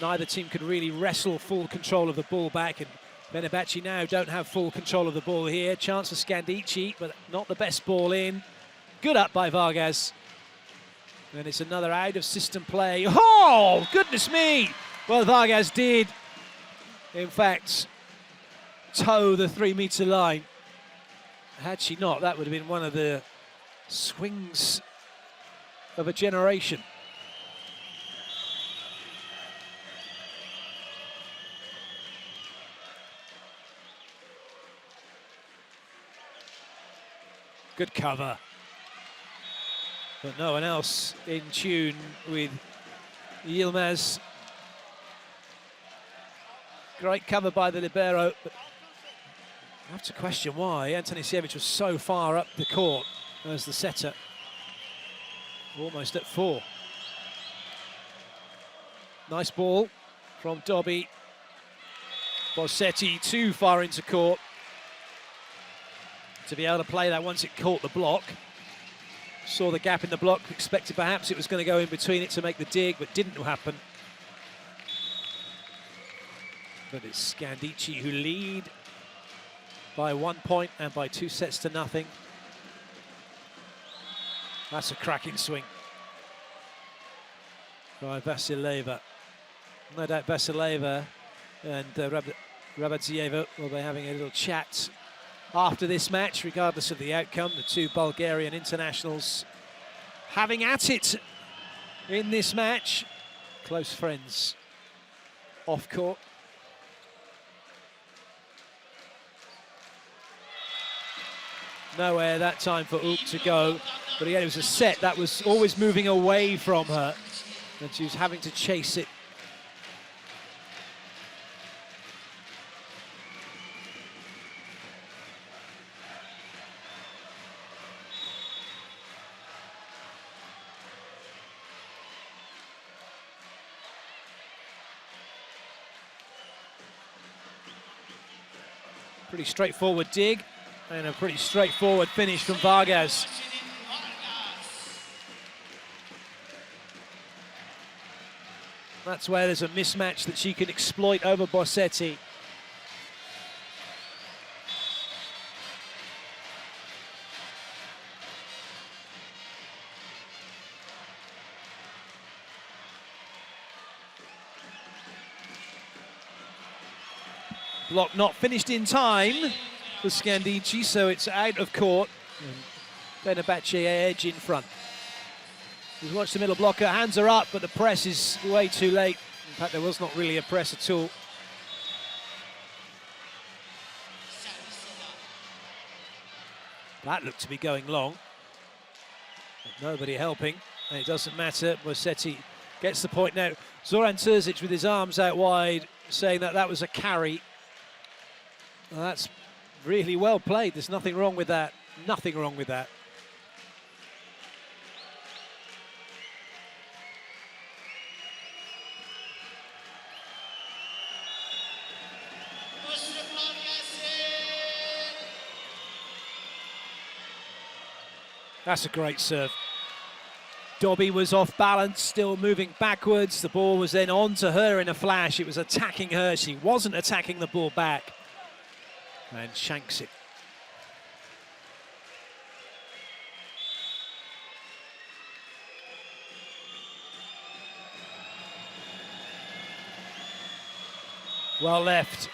A: neither team could really wrestle full control of the ball back. And Fenerbahce now don't have full control of the ball here. Chance for Scandicci, but not the best ball in. Good up by Vargas. And it's another out of system play. Oh, goodness me! Well, Vargas did, in fact, toe the 3-meter line. Had she not, that would have been one of the swings of a generation. Good cover. But no one else in tune with Yilmaz. Great cover by the libero, but I have to question why Antonisiewicz was so far up the court as the setter. Almost at 4. Nice ball from Dobby. Bossetti too far into court to be able to play that once it caught the block. Saw the gap in the block, expected perhaps it was going to go in between it to make the dig, but didn't happen. But it's Scandichi who lead by 1 point and by 2-0. That's a cracking swing by Vasileva. No doubt Vasileva and Rabadzieva will be having a little chat after this match, regardless of the outcome. The two Bulgarian internationals having at it in this match. Close friends off court. Nowhere that time for Ook to go, but again, it was a set that was always moving away from her, and she was having to chase it. Pretty straightforward dig. And a pretty straightforward finish from Vargas. That's where there's a mismatch that she can exploit over Bossetti. Block not finished in time for Scandichi, so it's out of court. Fenerbahce edge in front. We've watched the middle blocker, hands are up, but the press is way too late. In fact, there was not really a press at all. That looked to be going long, but nobody helping, and it doesn't matter. Bossetti gets the point now. Zoran Terzic with his arms out wide, saying that that was a carry. Well, that's really well played. There's nothing wrong with that. Nothing wrong with that. That's a great serve. Dobby was off balance, still moving backwards. The ball was then on to her in a flash. It was attacking her. She wasn't attacking the ball back. And shanks it. Well left.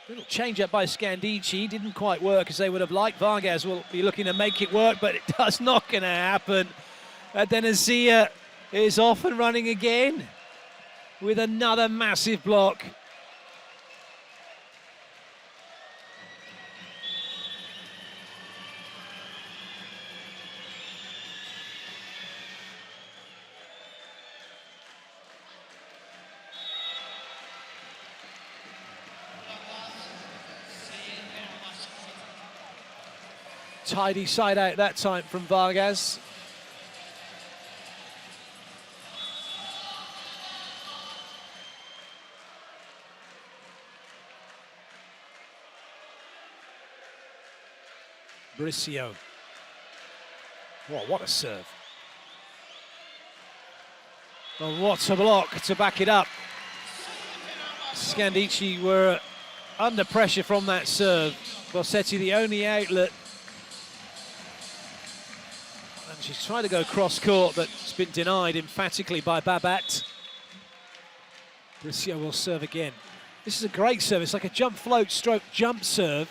A: Little change up by Scandichi, didn't quite work as they would have liked. Vargas will be looking to make it work, but it does not going to happen. Adenizia is off and running again with another massive block. Tidy side out that time from Vargas. Bricio. Whoa, what a serve. Oh, what a block to back it up. Scandici were under pressure from that serve. Bossetti the only outlet. And she's trying to go cross court, but it's been denied emphatically by Babat. Bricio will serve again. This is a great serve. It's like a jump float stroke jump serve.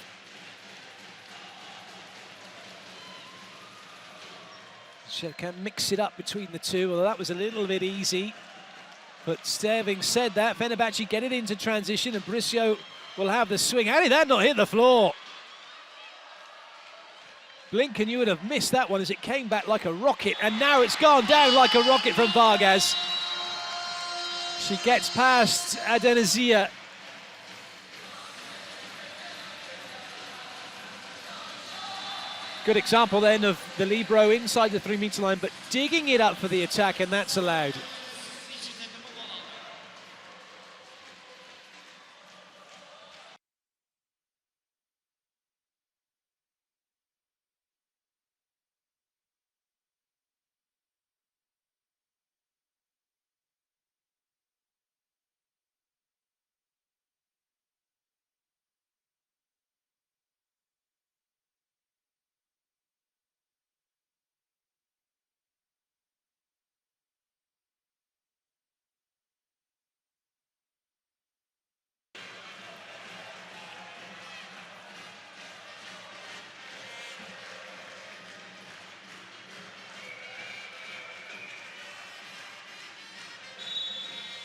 A: She can mix it up between the two. Well, that was a little bit easy. But having said that, Fenerbahce get it into transition and Bricio will have the swing. How did that not hit the floor? Blinken, you would have missed that one as it came back like a rocket, and now it's gone down like a rocket from Vargas. She gets past Adenizia. Good example then of the libero inside the 3-meter line, but digging it up for the attack, and that's allowed.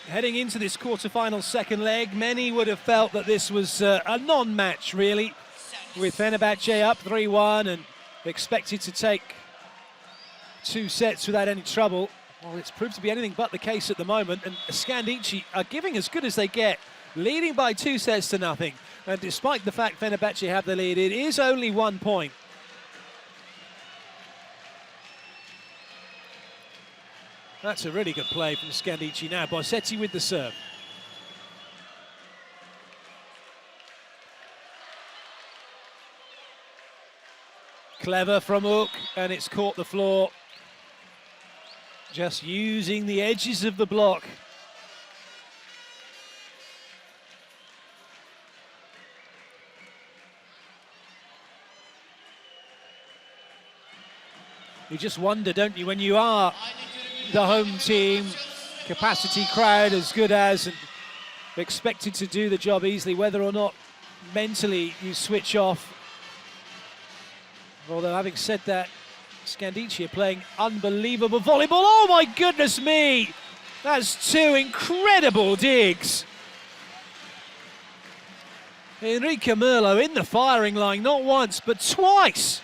A: Heading into this quarterfinal second leg, many would have felt that this was a non-match, really, with Fenerbahce up 3-1 and expected to take 2 sets without any trouble. Well, it's proved to be anything but the case at the moment, and Scandici are giving as good as they get leading by 2-0. And despite the fact Fenerbahce have the lead, it is only 1 point. That's a really good play from Scandichi now. Bossetti with the serve. Clever from Hook, and it's caught the floor. Just using the edges of the block. You just wonder, don't you, when you are the home team, capacity crowd as good as, and expected to do the job easily, whether or not mentally you switch off. Although having said that, Scandichi are playing unbelievable volleyball. Oh my goodness me! That's 2 incredible digs. Enrique Merlo in the firing line, not once, but twice.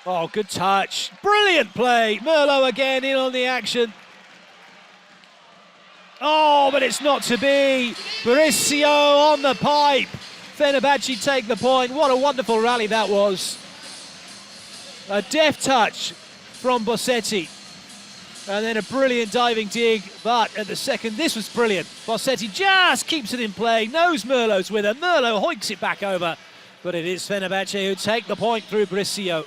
A: Oh, good touch. Brilliant play. Merlo again in on the action. Oh, but it's not to be. Mauricio on the pipe. Fenerbahce take the point. What a wonderful rally that was. A deft touch from Bossetti. And then a brilliant diving dig. But at the second, this was brilliant. Bossetti just keeps it in play. Knows Merlo's with her. Merlo hoiks it back over. But it is Fenerbahce who take the point through Mauricio.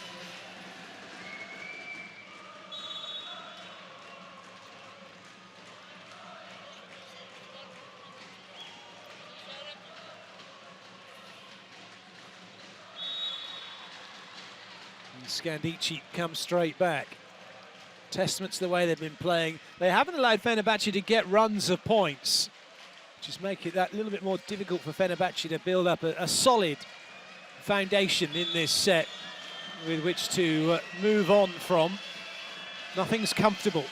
A: Scandichi comes straight back. Testament to the way they've been playing. They haven't allowed Fenerbahce to get runs of points, just make it that little bit more difficult for Fenerbahce to build up a solid foundation in this set with which to move on from. Nothing's comfortable.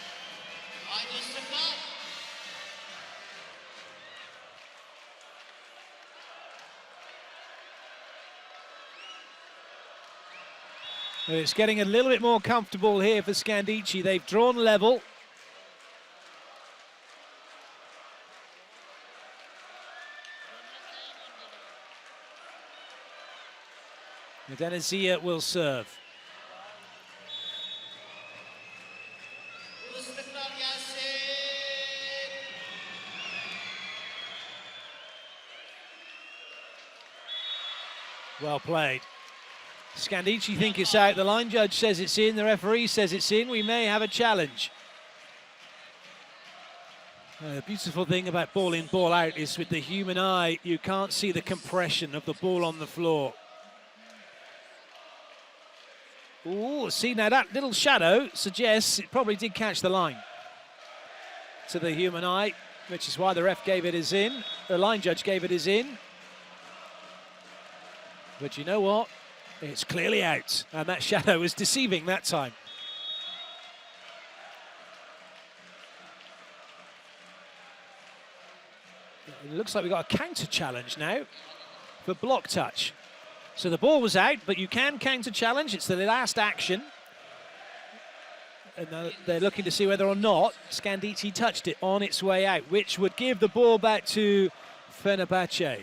A: It's getting a little bit more comfortable here for Scandichi. They've drawn level. Denizia will serve. Well played. Scandichi think it's out. The line judge says it's in. The referee says it's in. We may have a challenge. The beautiful thing about ball in, ball out is with the human eye, you can't see the compression of the ball on the floor. Ooh, see now that little shadow suggests it probably did catch the line to the human eye, which is why the ref gave it as in. The line judge gave it as in. But you know what? It's clearly out, and that shadow was deceiving that time. It looks like we've got a counter challenge now for block touch. So the ball was out, but you can counter challenge. It's the last action. And they're looking to see whether or not Scandicci touched it on its way out, which would give the ball back to Fenerbahce.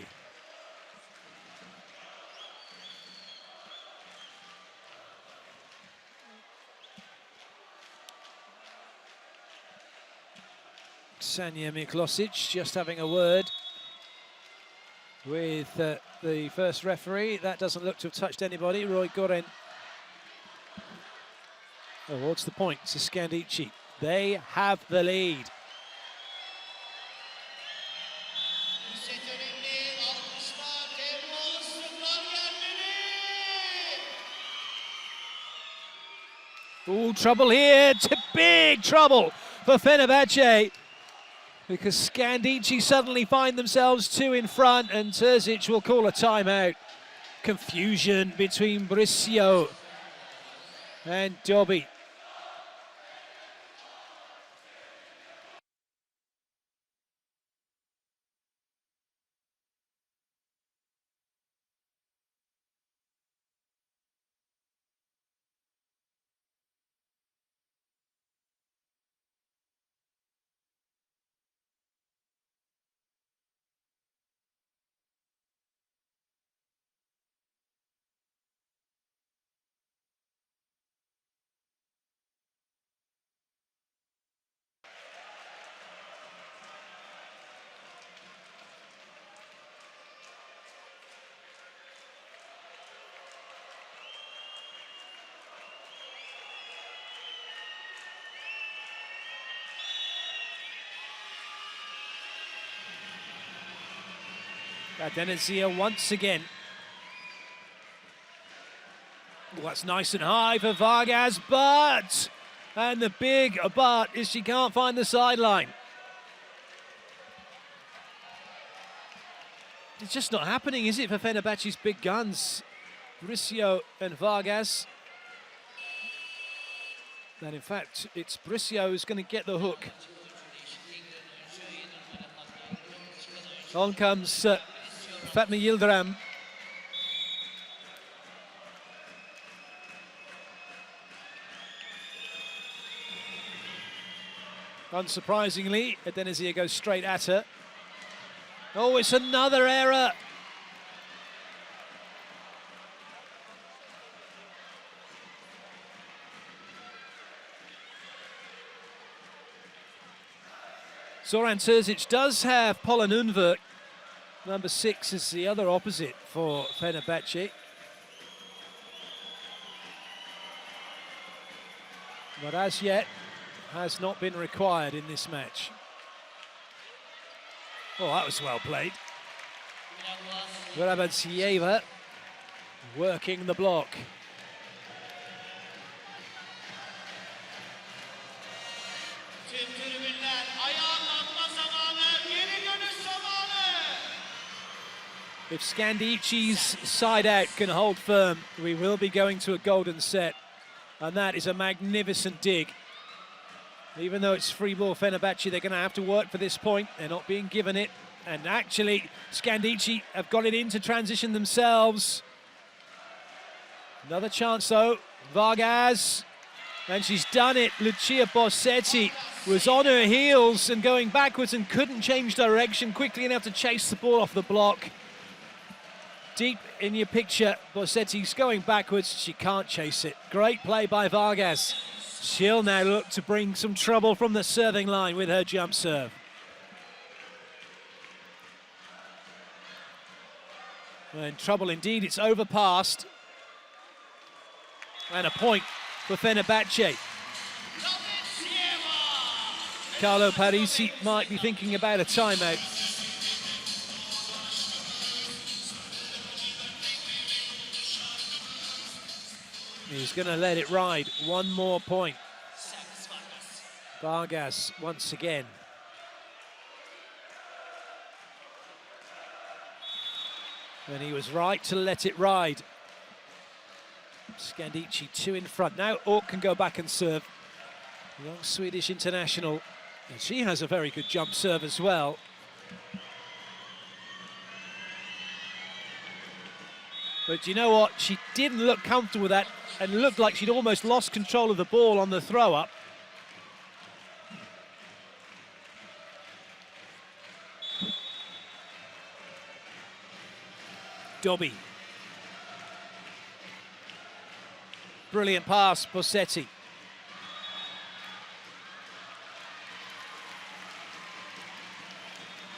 A: Sanja Miklosic just having a word with the first referee. That doesn't look to have touched anybody. Roy Goren. Oh, what's the point? To Scandicci. They have the lead. Oh, trouble here. Big trouble for Fenerbahce, because Scandicci suddenly find themselves 2 in front, and Terzic will call a timeout. Confusion between Mauricio and Dobby. Adenizia once again. Oh, that's nice and high for Vargas, but... And the big but is she can't find the sideline. It's just not happening, is it, for Fenerbahce's big guns? Bricio and Vargas. And in fact, it's Bricio who's going to get the hook. On comes Fatma Yildirim. Unsurprisingly, Adenizia goes straight at her. Oh, it's another error. Zoran Terzic does have Pola Nunvert. Number 6 is the other opposite for Fenerbahce. But as yet, has not been required in this match. Oh, that was well played. Rabadzieva working the block. If Scandici's side out can hold firm, we will be going to a golden set. And that is a magnificent dig. Even though it's free ball Fenerbahce, they're going to have to work for this point. They're not being given it. And actually, Scandichi have got it into transition themselves. Another chance, though. Vargas. And she's done it. Lucia Bossetti was on her heels and going backwards and couldn't change direction. Quickly enough to chase the ball off the block. Deep in your picture, Bossetti's going backwards. She can't chase it. Great play by Vargas. She'll now look to bring some trouble from the serving line with her jump serve. And trouble indeed, it's overpassed. And a point for Fenerbahce. Carlo Parisi might be thinking about a timeout. He's going to let it ride. One more point. Vargas once again. And he was right to let it ride. Scandichi 2 in front. Now Ork can go back and serve. Young Swedish international. And she has a very good jump serve as well. But you know what? She didn't look comfortable with that and looked like she'd almost lost control of the ball on the throw-up. Dobby. Brilliant pass, Bossetti.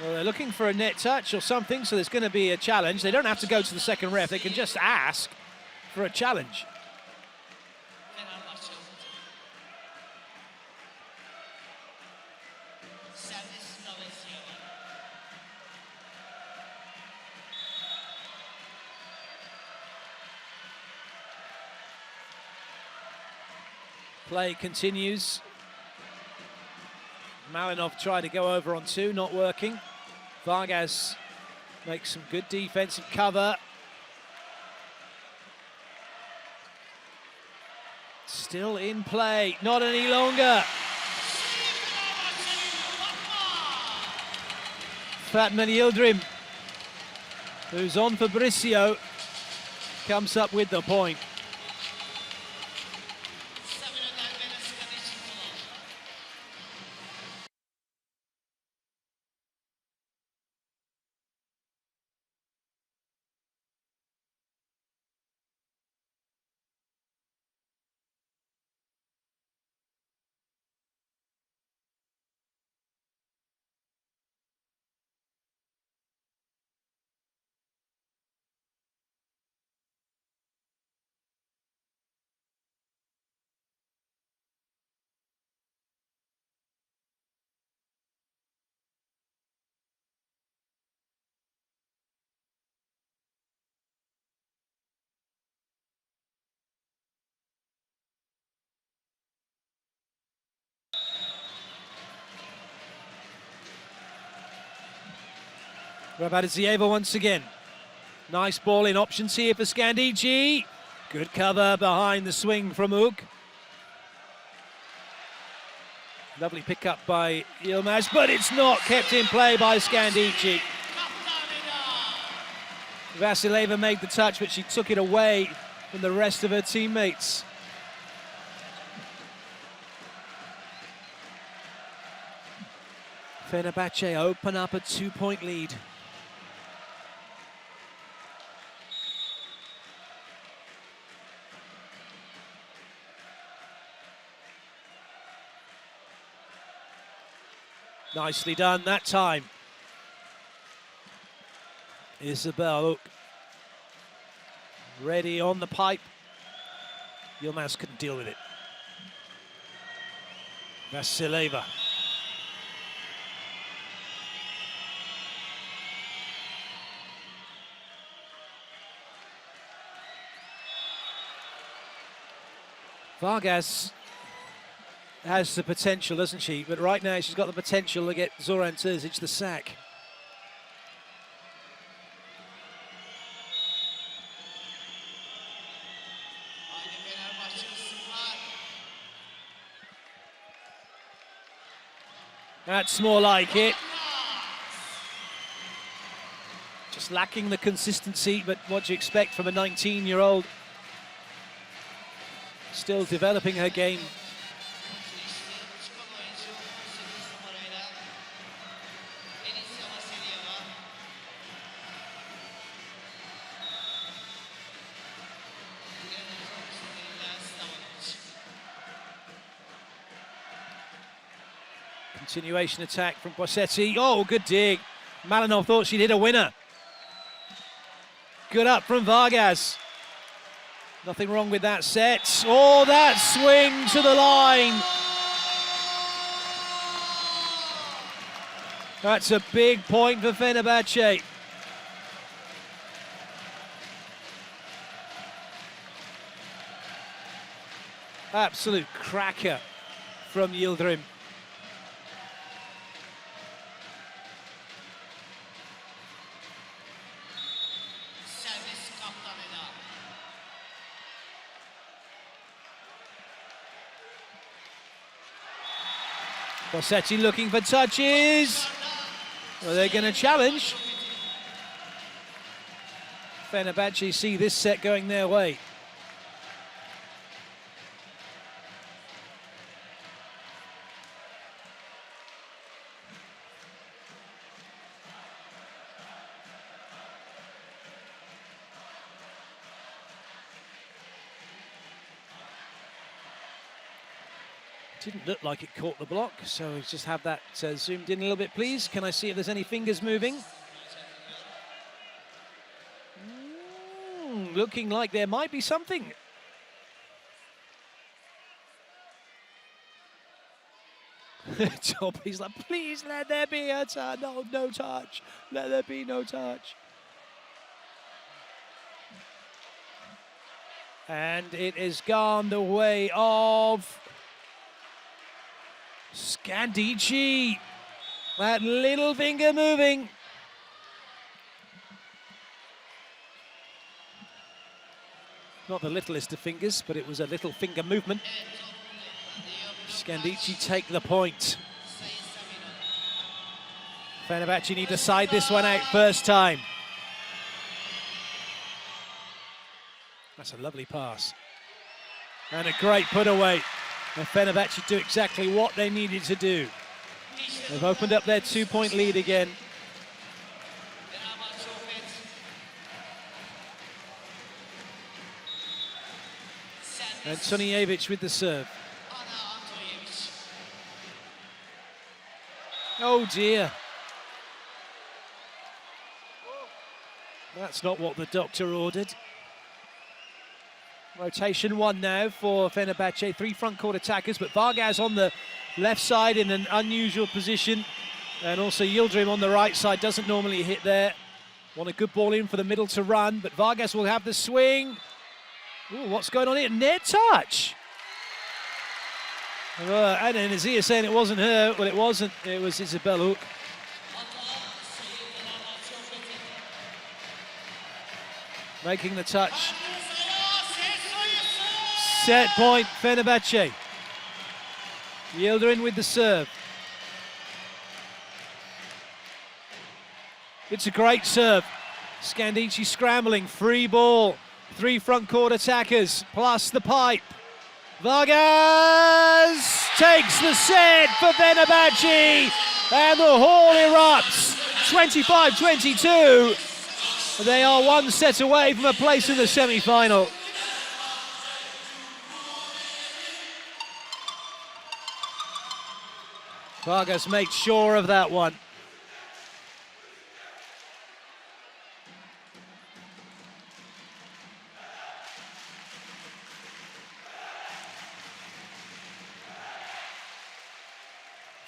A: Well, they're looking for a net touch or something, so there's going to be a challenge. They don't have to go to the second ref. They can just ask for a challenge. Play continues. Malinov tried to go over on 2, not working. Vargas makes some good defensive cover. Still in play, not any longer. Fatma Yildirim, who's on for Bricio, comes up with the point. Rabadzieva once again. Nice ball in options here for Scandichi. Good cover behind the swing from Ug. Lovely pick up by Yilmaz, but it's not kept in play by Scandicci. Vasileva made the touch, but she took it away from the rest of her teammates. Fenerbahce open up a 2-point lead. Nicely done that time. Isabel ready on the pipe. Yilmaz couldn't deal with it. Vasileva. Vargas has the potential, doesn't she? But right now she's got the potential to get Zoran Terzic the sack. That's more like it. Just lacking the consistency, but what do you expect from a 19-year-old? Still developing her game. Continuation attack from Bossetti. Oh, good dig. Malinov thought she'd hit a winner. Good up from Vargas. Nothing wrong with that set. Oh, that swing to the line. That's a big point for Fenerbahce. Absolute cracker from Yildirim. Bossetti looking for touches. Well, they're going to challenge. Fenerbahce see this set going their way. Didn't look like it caught the block, so we just have that zoomed in a little bit, please. Can I see if there's any fingers moving? Looking like there might be something. Toby's like, please let there be a touch. No, no touch. Let there be no touch. And it has gone the way of Scandichi. That little finger moving. Not the littlest of fingers, but it was a little finger movement. Scandichi take the point. Fenerbahce need to side this one out first time. That's a lovely pass. And a great put away. And Fenerbahce do exactly what they needed to do. They've opened up their 2-point lead again. Antonijevic with the serve. Oh dear. That's not what the doctor ordered. Rotation one now for Fenerbahce. 3 front court attackers, but Vargas on the left side in an unusual position. And also Yildirim on the right side, doesn't normally hit there. Want a good ball in for the middle to run, but Vargas will have the swing. Ooh, what's going on here? Net touch. And Nazir saying it wasn't her. Well, it wasn't. It was Isabel Hook. making the touch. Set point, Fenerbahce. Yildirim with the serve. It's a great serve. Scandichi scrambling, free ball. 3 front court attackers, plus the pipe. Vargas takes the set for Fenerbahce, and the hall erupts. 25-22. They are 1 set away from a place in the semi-final. Vargas makes sure of that one.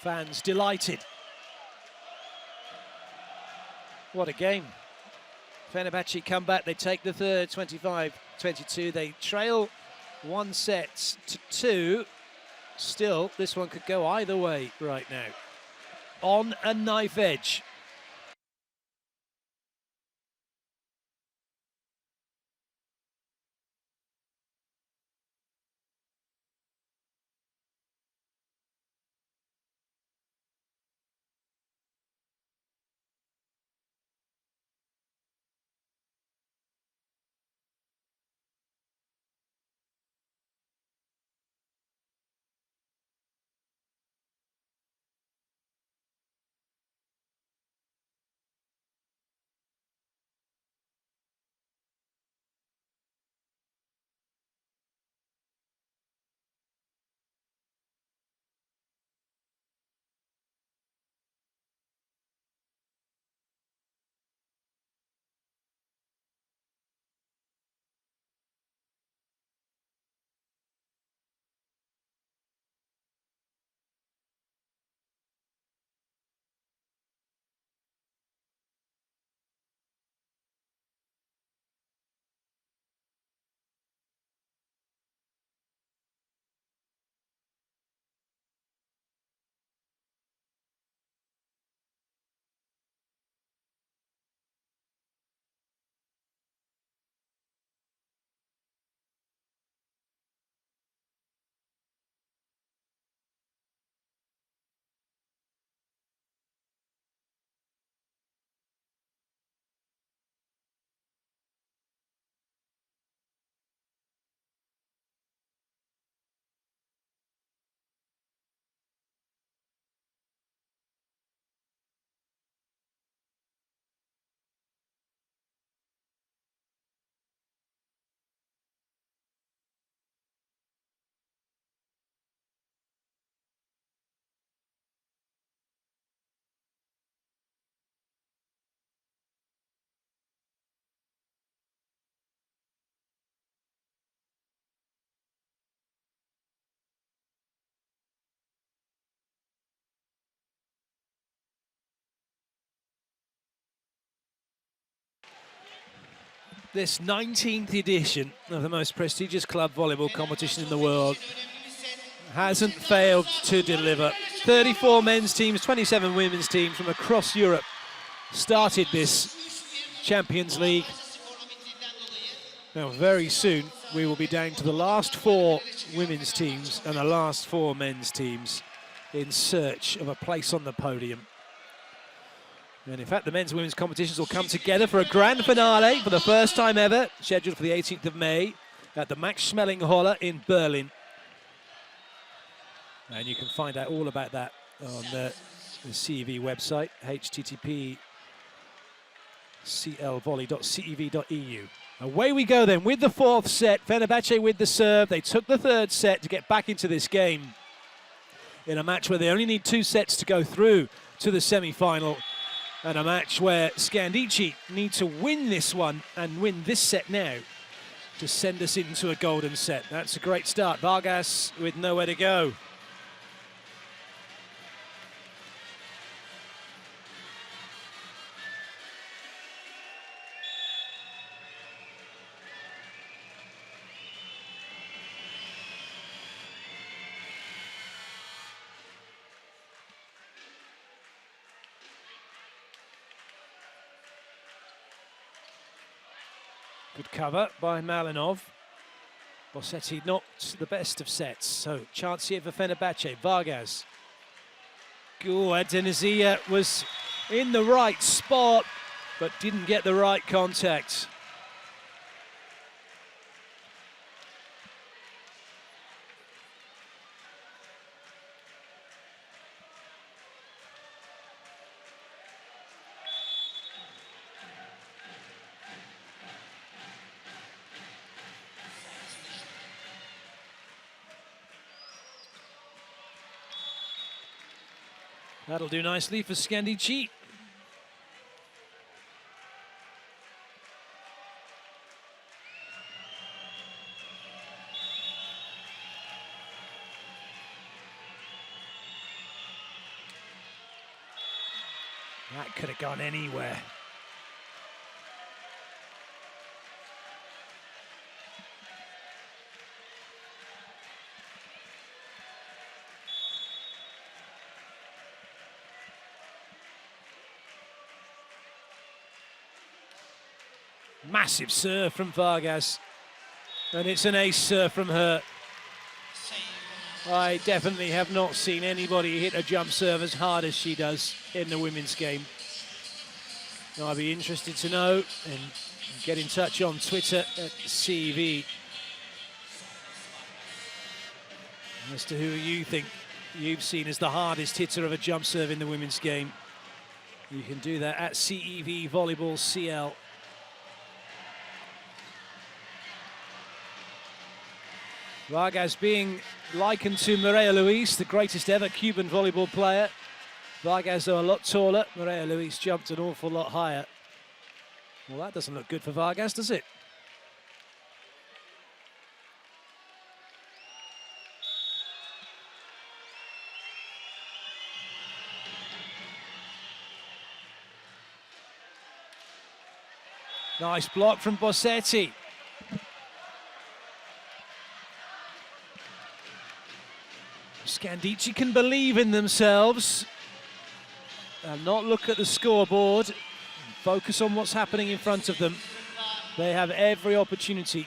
A: Fans delighted. What a game. Fenerbahce come back, they take the third, 25-22. They trail 1 set to 2. Still, this one could go either way right now. On a knife edge. This 19th edition of the most prestigious club volleyball competition in the world hasn't failed to deliver. 34 men's teams, 27 women's teams from across Europe started this Champions League. Now, very soon, we will be down to the last 4 women's teams and the last 4 men's teams in search of a place on the podium. And in fact, the men's and women's competitions will come together for a grand finale for the first time ever, scheduled for the 18th of May at the Max Schmeling Halle in Berlin. And you can find out all about that on the CEV website, http://clvolley.cev.eu. Away we go then with the 4th set. Fenerbahce with the serve. They took the 3rd set to get back into this game in a match where they only need 2 sets to go through to the semi-final. And a match where Scandichi need to win this one and win this set now to send us into a golden set. That's a great start. Vargas with nowhere to go. Good cover by Malinov. Bossetti not the best of sets, so chance here for Fenerbahce. Vargas. Denizia was in the right spot, but didn't get the right contact. That'll do nicely for Scandichi. That could have gone anywhere. Massive serve from Vargas, and it's an ace serve from her. I definitely have not seen anybody hit a jump serve as hard as she does in the women's game. Now, I'd be interested to know, and get in touch on Twitter at CV as to who you think you've seen as the hardest hitter of a jump serve in the women's game. You can do that at CEV Volleyball CL. Vargas being likened to Maria Luis, the greatest ever Cuban volleyball player. Vargas, though, a lot taller. Maria Luis jumped an awful lot higher. Well, that doesn't look good for Vargas, does it? Nice block from Bossetti. Scandichi can believe in themselves and not look at the scoreboard, focus on what's happening in front of them. They have every opportunity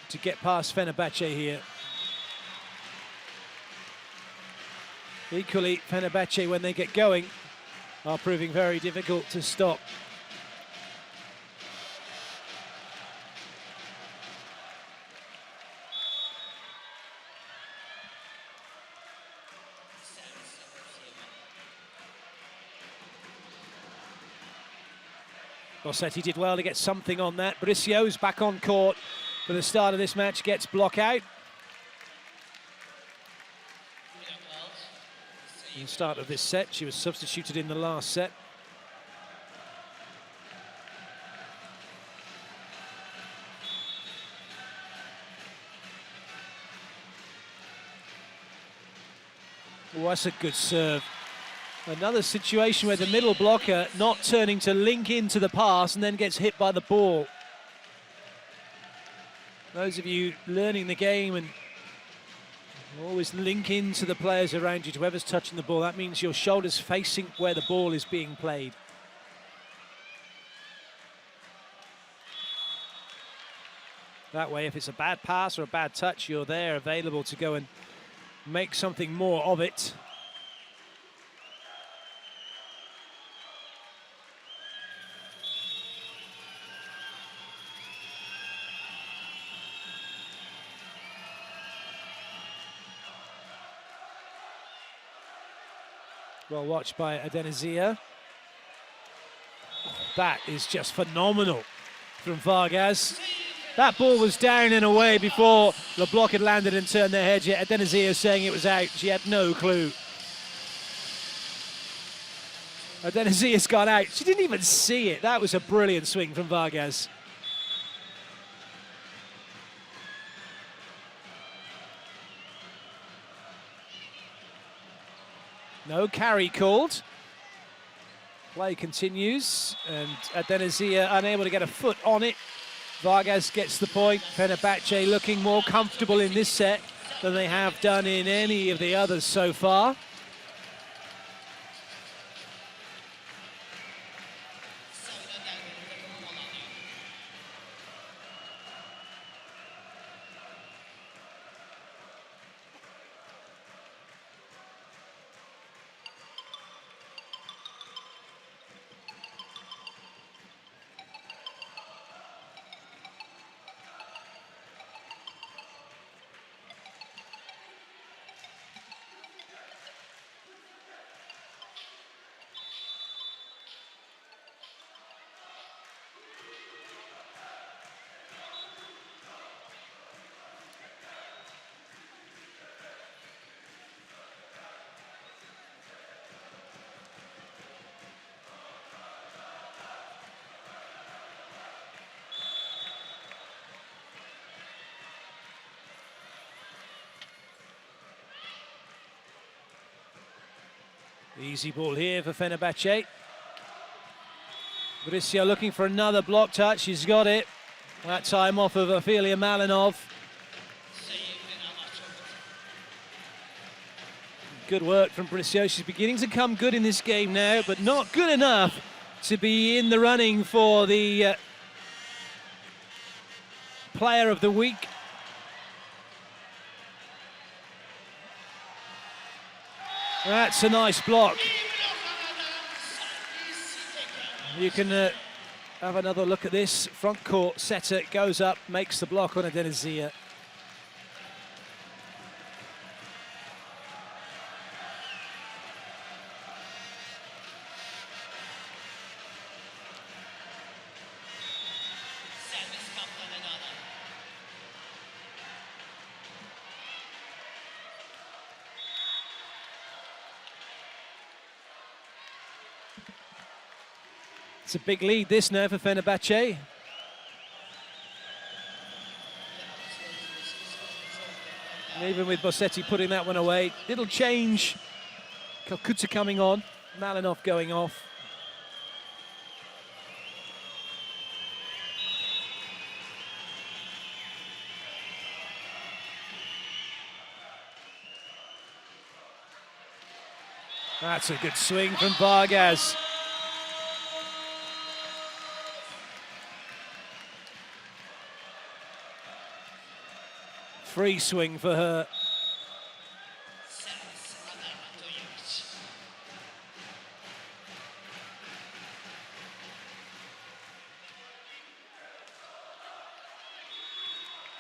A: to get past Fenerbahce here. Equally, Fenerbahce, when they get going, are proving very difficult to stop. Bossetti did well to get something on that. Bricio's back on court for the start of this match, gets block out. In the start of this set, she was substituted in the last set. Oh, that's a good serve. Another situation where the middle blocker not turning to link into the pass and then gets hit by the ball. Those of you learning the game and always link into the players around you, to whoever's touching the ball. That means your shoulder's facing where the ball is being played. That way, if it's a bad pass or a bad touch, you're there available to go and make something more of it. Well watched by Adenizia. That is just phenomenal from Vargas. That ball was down and away before the block had landed and turned their head, yet Adenizia saying it was out. She had no clue. Adenizia's got out. She didn't even see it. That was a brilliant swing from Vargas. No carry called. Play continues, and Adenizia unable to get a foot on it. Vargas gets the point. Fenerbahce looking more comfortable in this set than they have done in any of the others so far. Easy ball here for Fenerbahce. Bricio looking for another block touch. He's got it. That time off of Ophelia Malinov. Good work from Bricio. She's beginning to come good in this game now, but not good enough to be in the running for the Player of the Week. That's a nice block. You can have another look at this. Front court setter goes up, makes the block on Adenizia. It's a big lead this now for Fenerbahce. And even with Bossetti putting that one away, little change. Kalkuta coming on, Malinov going off. That's a good swing from Vargas. Free swing for her.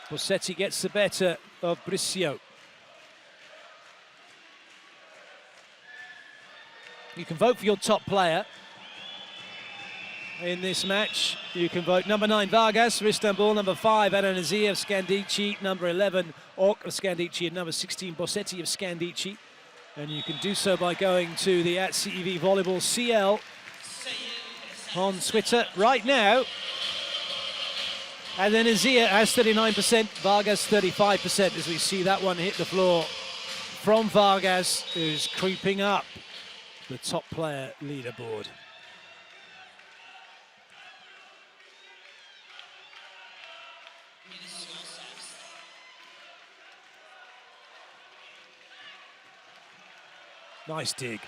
A: Bossetti gets the better of Bricio. You can vote for your top player in this match. You can vote number 9 Vargas for Istanbul, number 5 Adenizia of Scandichi, number 11 Ork of Scandichi, and number 16 Bossetti of Scandichi. And you can do so by going to the @CEV Volleyball CL on Twitter right now. Adenizia has 39%, Vargas 35%, as we see that one hit the floor from Vargas, who's creeping up the top player leaderboard. Nice dig.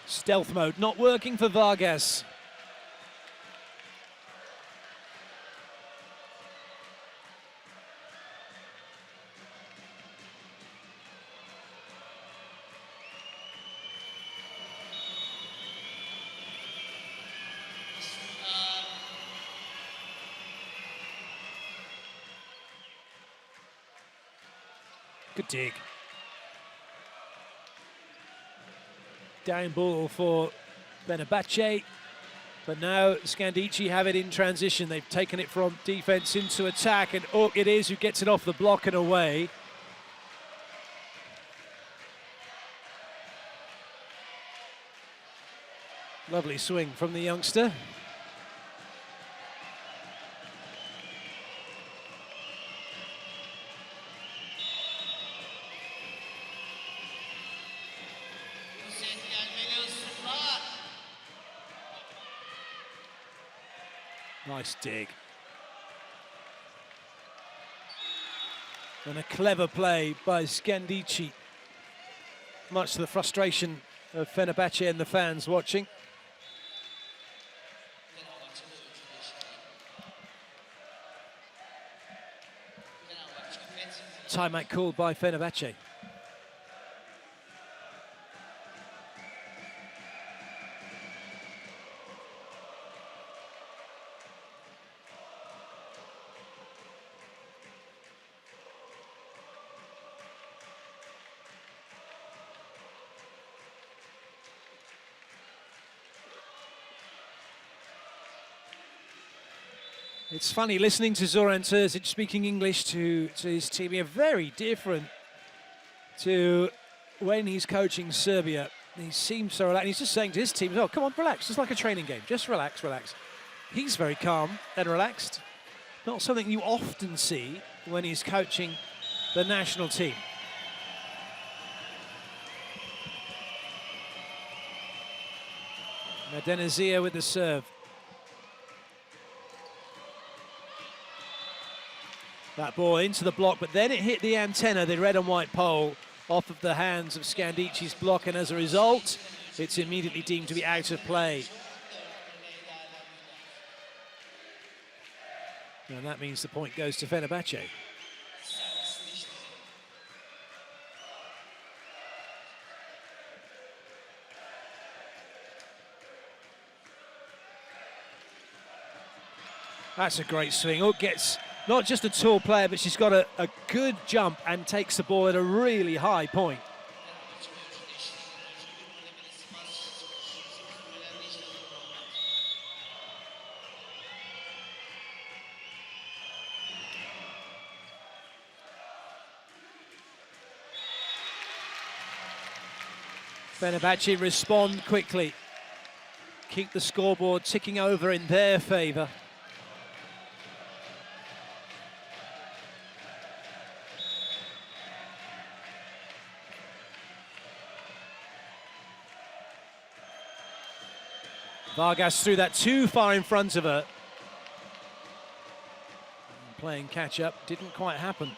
A: Stealth mode not working for Vargas. Good dig. Down ball for Fenerbahce, but now Scandichi have it in transition. They've taken it from defense into attack, and Ork it is who gets it off the block and away. Lovely swing from the youngster. Nice dig. And a clever play by Scandichi, much to the frustration of Fenerbahce and the fans watching. Timeout called by Fenerbahce. It's funny listening to Zoran Terzic speaking English to his team. They're very different to when he's coaching Serbia. He seems so relaxed. He's just saying to his team, oh, come on, relax. It's like a training game. Just relax, relax. He's very calm and relaxed. Not something you often see when he's coaching the national team. Denizia with the serve. That ball into the block, but then it hit the antenna, the red and white pole, off of the hands of Scandici's block, and as a result, it's immediately deemed to be out of play. And that means the point goes to Fenerbahce. That's a great swing. Hook gets not just a tall player, but she's got a good jump and takes the ball at a really high point. Fenerbahce respond quickly. Keep the scoreboard ticking over in their favour. Vargas threw that too far in front of her. Playing catch up didn't quite happen.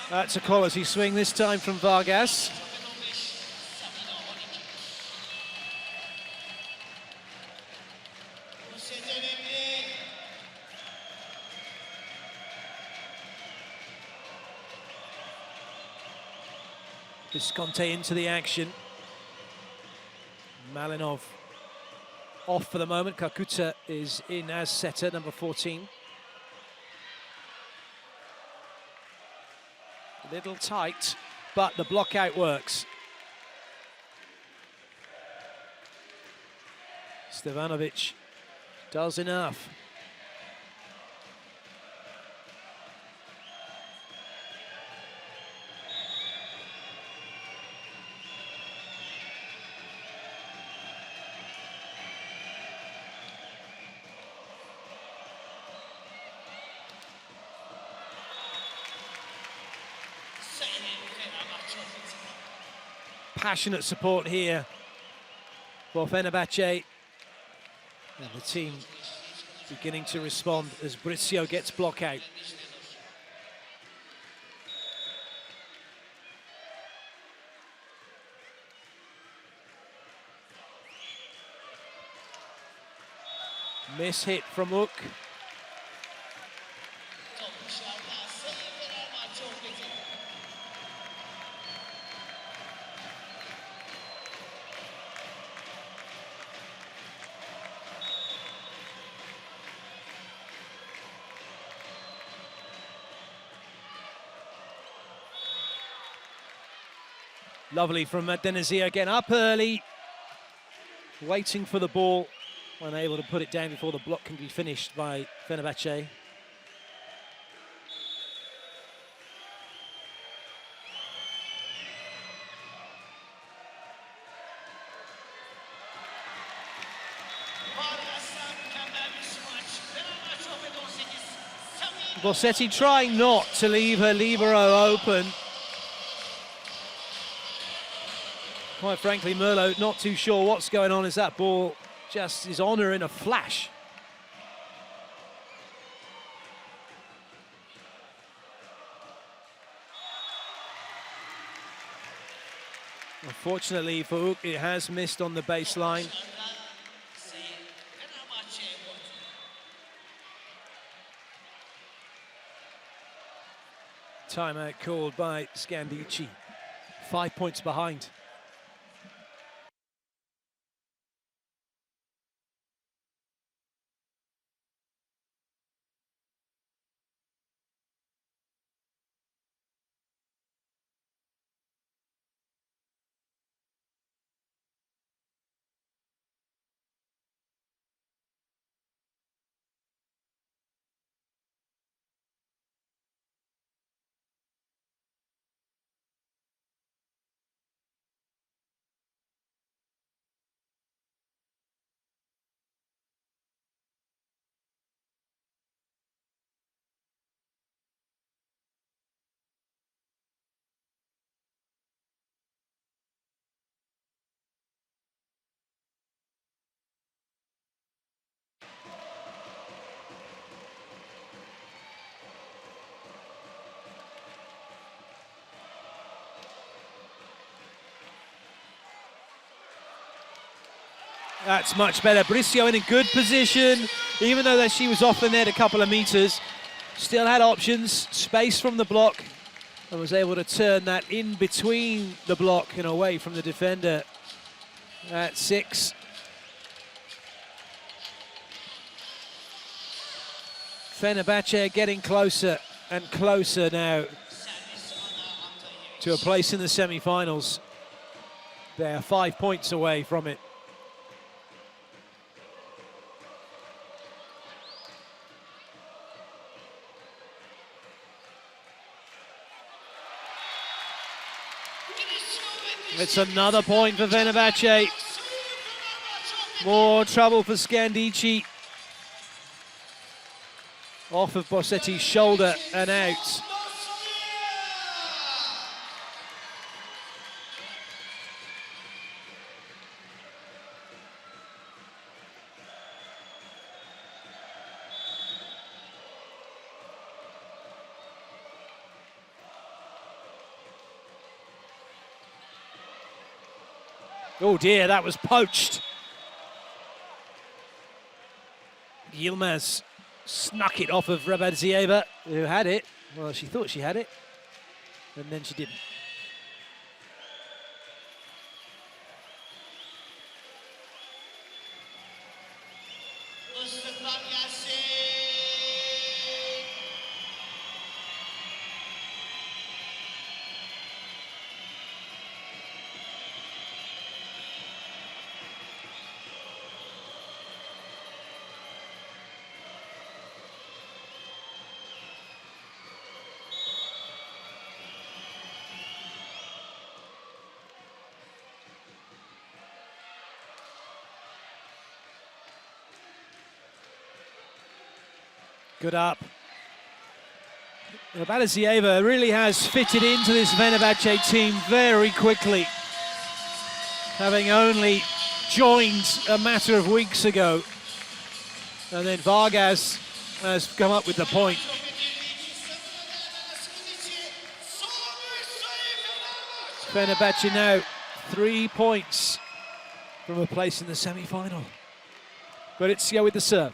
A: That's a quality swing this time from Vargas. Visconti into the action. Malinov off for the moment. Kakuta is in as setter, number 14. A little tight, but the block out works. Stevanovic does enough. Passionate support here for Fenerbahce, and the team beginning to respond as Brizio gets block out. Miss hit from Hook. Lovely from Denizia again, up early, waiting for the ball, unable to put it down before the block can be finished by Fenerbahce. Bossetti trying not to leave her libero open. Quite frankly, Merlot not too sure what's going on as that ball just is on her in a flash. Unfortunately for Hook, it has missed on the baseline. Timeout called by Scandichi. 5 points behind. That's much better. Bricio in a good position, even though that she was off the net a couple of meters. Still had options, space from the block, and was able to turn that in between the block and away from the defender. At 6. Fenerbahce getting closer and closer now to a place in the semi-finals. They are 5 points away from it. It's another point for Fenerbahce. More trouble for Scandichi. Off of Bossetti's shoulder and out. Oh dear, that was poached. Yilmaz snuck it off of Rabadzieva, who had it. Well, she thought she had it, and then she didn't. Good up. Rabadzieva really has fitted into this Fenerbahce team very quickly, having only joined a matter of weeks ago. And then Vargas has come up with the point. Fenerbahce now 3 points from a place in the semi-final. Gorizia with the serve.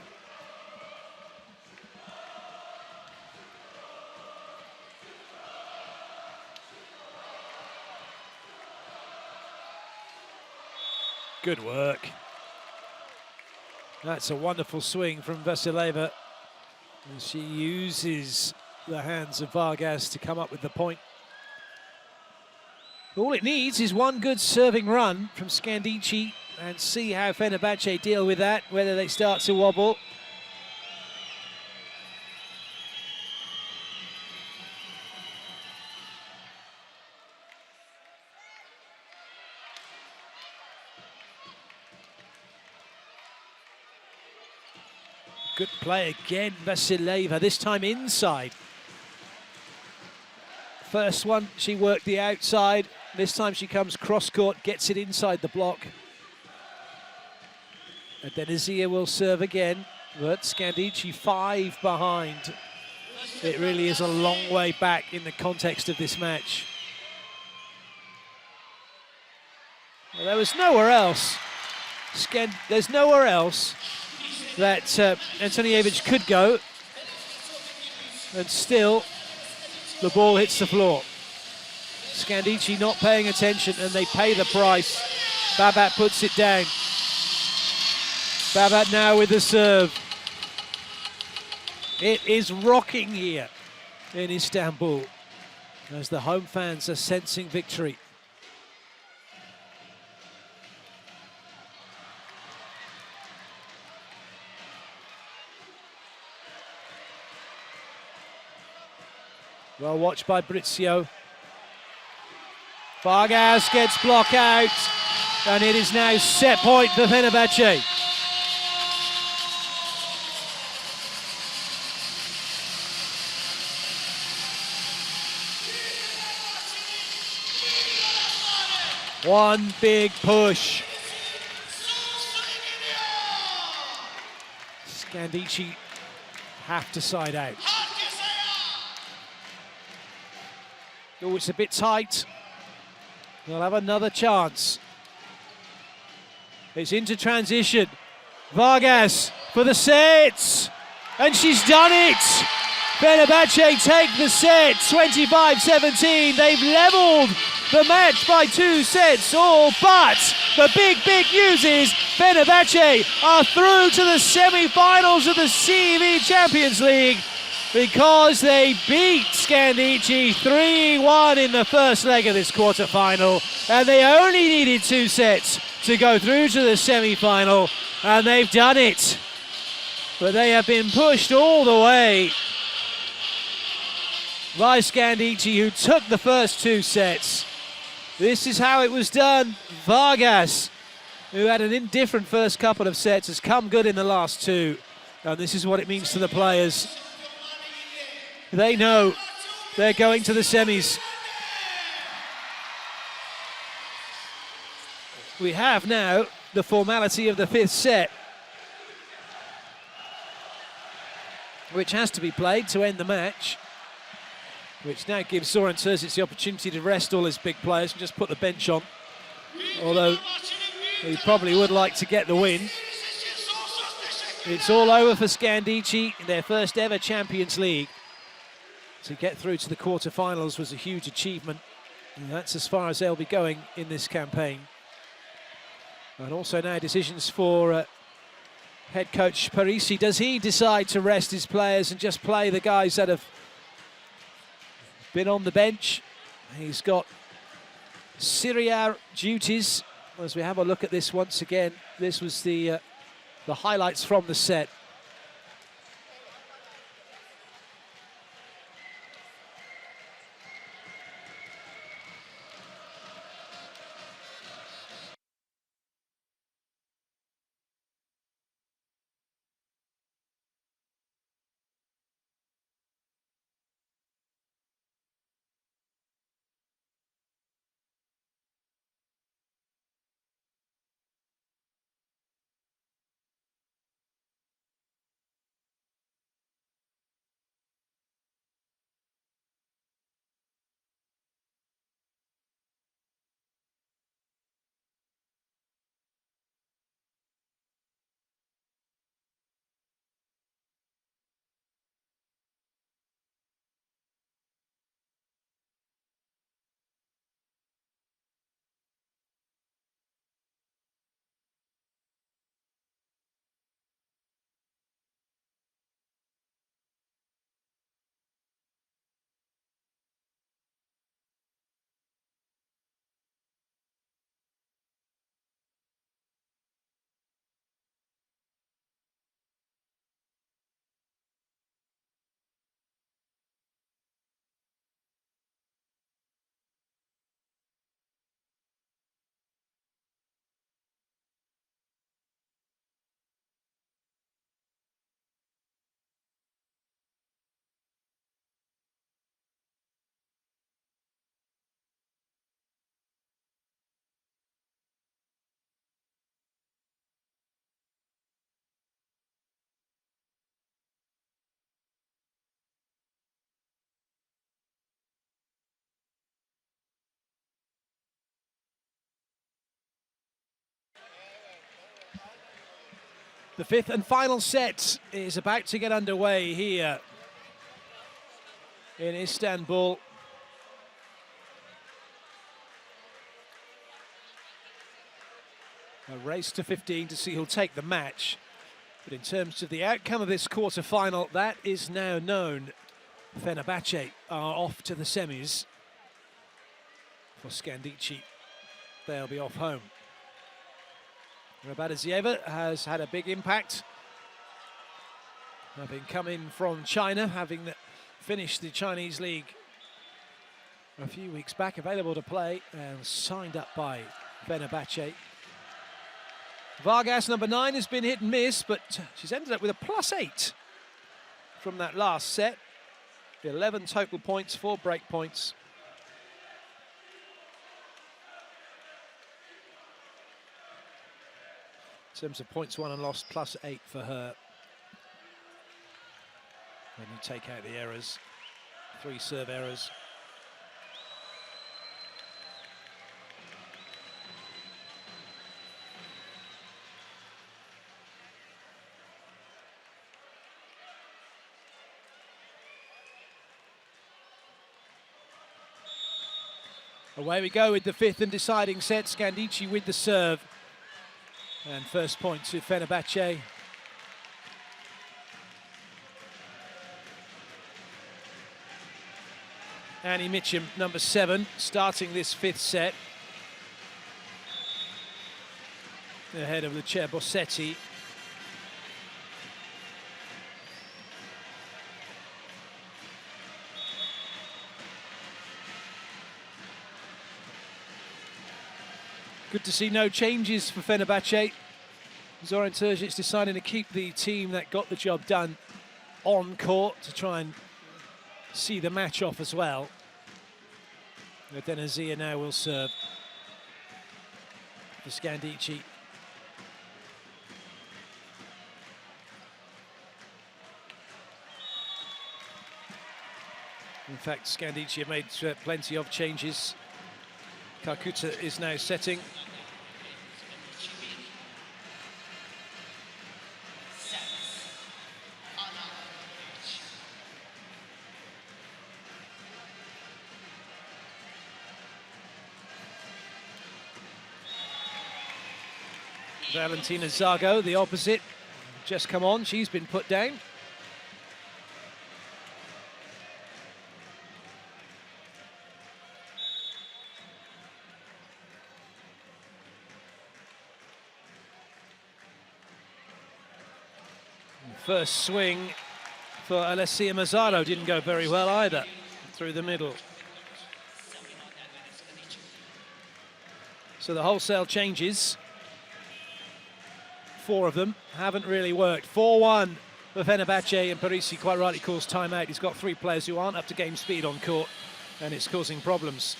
A: Good work. That's a wonderful swing from Vasileva. And she uses the hands of Vargas to come up with the point. All it needs is one good serving run from Scandichi and see how Fenerbahce deal with that, whether they start to wobble. Good play again, Vasileva, this time inside. First one, she worked the outside. This time she comes cross-court, gets it inside the block. And Denizia will serve again, but Scandici 5 behind. It really is a long way back in the context of this match. Well, there was nowhere else. There's nowhere else that Antonijevic could go, and still the ball hits the floor. Scandici not paying attention, and they pay the price. Babat puts it down. Babat now with the serve. It is rocking here in Istanbul as the home fans are sensing victory. Well watched by Bricio. Vargas gets blocked out, and it is now set point for Fenerbahce. One big push. Scandici have to side out. Oh, it's a bit tight. They'll have another chance. It's into transition. Vargas for the set, and she's done it. Fenerbahce take the set, 25-17. They've levelled the match by 2 sets all, but the big news is Fenerbahce are through to the semi-finals of the CEV Champions League because they beat Scandichi 3-1 in the first leg of this quarter-final, and they only needed 2 sets to go through to the semi-final, and they've done it. But they have been pushed all the way by Scandichi, who took the first 2 sets. This is how it was done. Vargas, who had an indifferent first couple of sets, has come good in the last 2. And this is what it means to the players. They know they're going to the semis. We have now the formality of the 5th set, which has to be played to end the match, which now gives Zoran Terzic the opportunity to rest all his big players and just put the bench on, although he probably would like to get the win. It's all over for Scandichi in their first ever Champions League. To get through to the quarterfinals was a huge achievement, and that's as far as they'll be going in this campaign. And also now decisions for head coach Parisi. Does he decide to rest his players and just play the guys that have been on the bench? He's got Syria duties. As we have a look at this once again, this was the highlights from the set. The 5th and final set is about to get underway here in Istanbul. A race to 15 to see who'll take the match. But in terms of the outcome of this quarter-final, that is now known. Fenerbahce are off to the semis. For Scandichi, they'll be off home. Rabadazieva has had a big impact, having come in from China, having finished the Chinese league a few weeks back, available to play and signed up by Fenerbahce. Vargas, number 9, has been hit and miss, but she's ended up with a +8 from that last set. 11 total points, 4 break points. In terms of points won and lost, +8 for her. When you take out the errors, 3 serve errors. Away we go with the fifth and deciding set. Scandichi with the serve. And first point to Fenerbahce. Annie Mitchum, number 7, starting this fifth set. Ahead of Lucia Bossetti. Good to see no changes for Fenerbahce. Zoran Terzic deciding to keep the team that got the job done on court to try and see the match off as well. Denazia now will serve for Scandici. In fact, Scandici have made plenty of changes. Kalkuta is now setting. Valentina Zago, the opposite, just come on. She's been put down. First swing for Alessia Mazzaro didn't go very well either, through the middle. So the wholesale changes, 4 of them, haven't really worked. 4-1 for Fenerbahce, and Parisi quite rightly calls timeout. He's got 3 players who aren't up to game speed on court, and it's causing problems.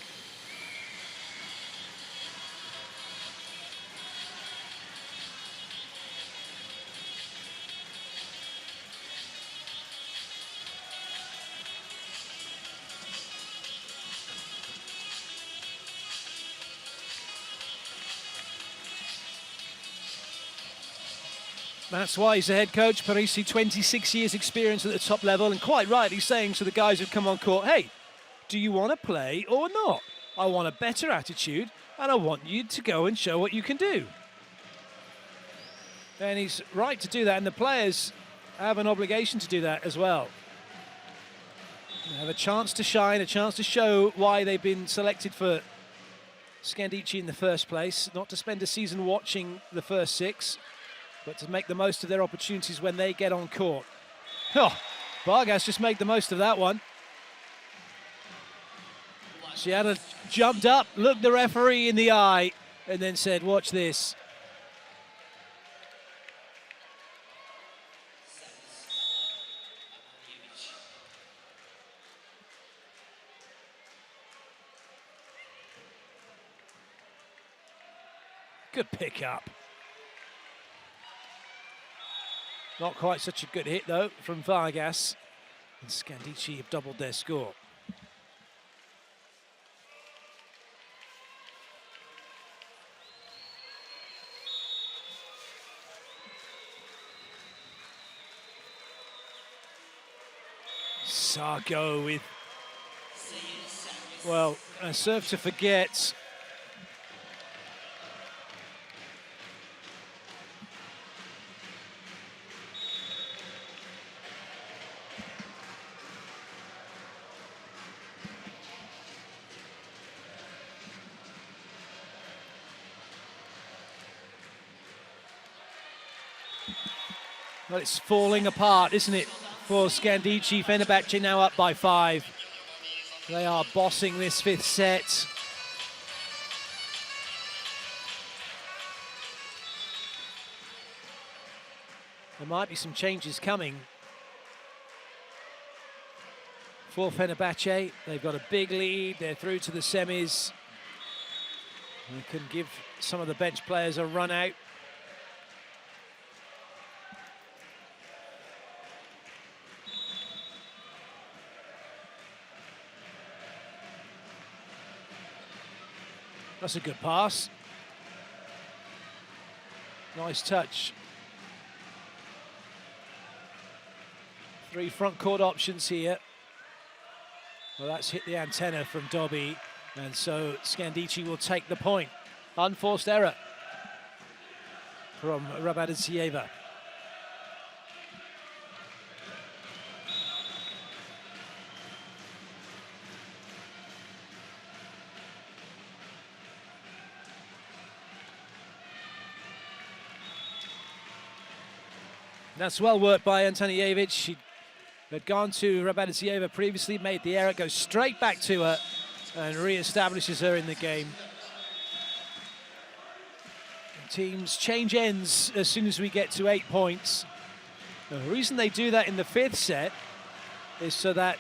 A: That's why he's the head coach. Parisi, 26 years experience at the top level, and quite right, he's saying to the guys who've come on court, hey, do you want to play or not? I want a better attitude, and I want you to go and show what you can do. And he's right to do that, and the players have an obligation to do that as well. They have a chance to shine, a chance to show why they've been selected for Scandici in the first place, not to spend a season watching the first 6, but to make the most of their opportunities when they get on court. Oh, Vargas just made the most of that one. She had jumped up, looked the referee in the eye, and then said, watch this. Good pick-up. Not quite such a good hit, though, from Vargas. And Scandici have doubled their score. Sargo with, well, a serve to forget. Well, it's falling apart, isn't it, for Scandici? Fenerbahce now up by 5. They are bossing this 5th set. There might be some changes coming for Fenerbahce. They've got a big lead. They're through to the semis. They can give some of the bench players a run out. That's a good pass. Nice touch. 3 front court options here. Well, that's hit the antenna from Dobby. And so Scandichi will take the point. Unforced error from Rabadzieva. That's well worked by Antonijevic. She had gone to Rabadzieva previously, made the error, goes straight back to her and re-establishes her in the game. Teams change ends as soon as we get to 8 points. The reason they do that in the 5th set is so that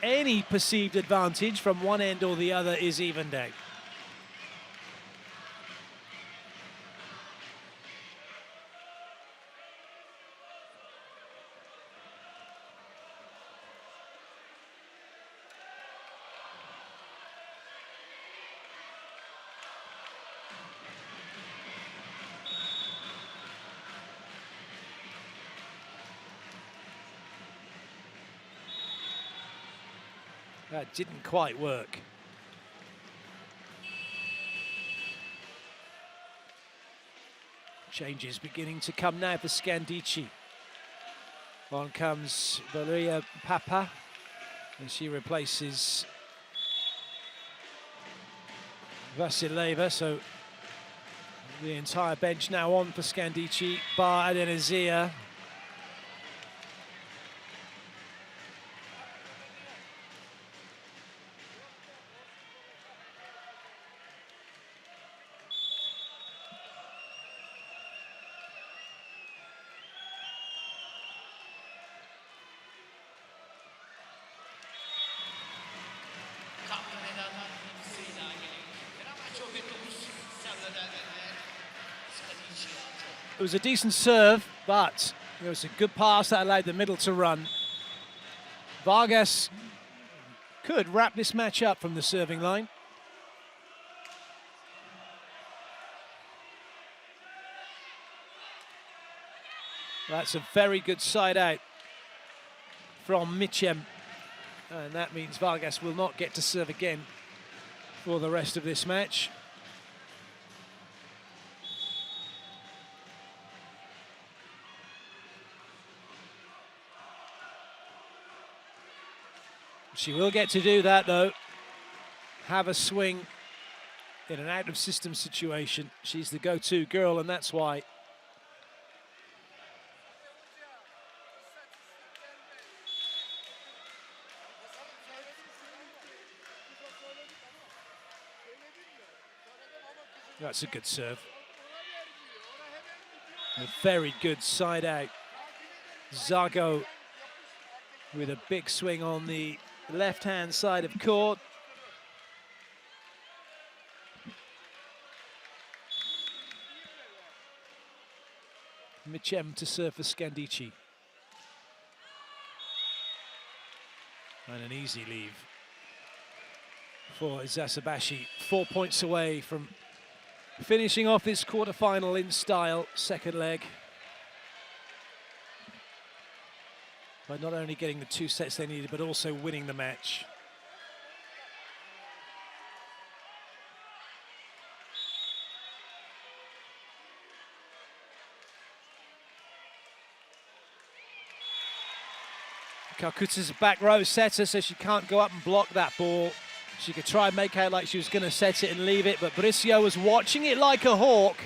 A: any perceived advantage from one end or the other is evened out. That didn't quite work. Changes beginning to come now for Scandichi. On comes Valeria Papa, and she replaces Vasileva. So the entire bench now on for Scandichi, bar Adenizia. It was a decent serve, but it was a good pass that allowed the middle to run. Vargas could wrap this match up from the serving line. That's a very good side out from Michem. And that means Vargas will not get to serve again for the rest of this match. She will get to do that, though. Have a swing in an out-of-system situation. She's the go-to girl, and that's why. That's a good serve. A very good side out. Zago with a big swing on the left-hand side of court. Michem to serve for Scandichi. And an easy leave for Izasabashi. 4 points away from finishing off this quarterfinal in style, second leg. By not only getting the 2 sets they needed, but also winning the match. Calcutta's a back row setter, so she can't go up and block that ball. She could try and make out like she was going to set it and leave it, but Bricio was watching it like a hawk.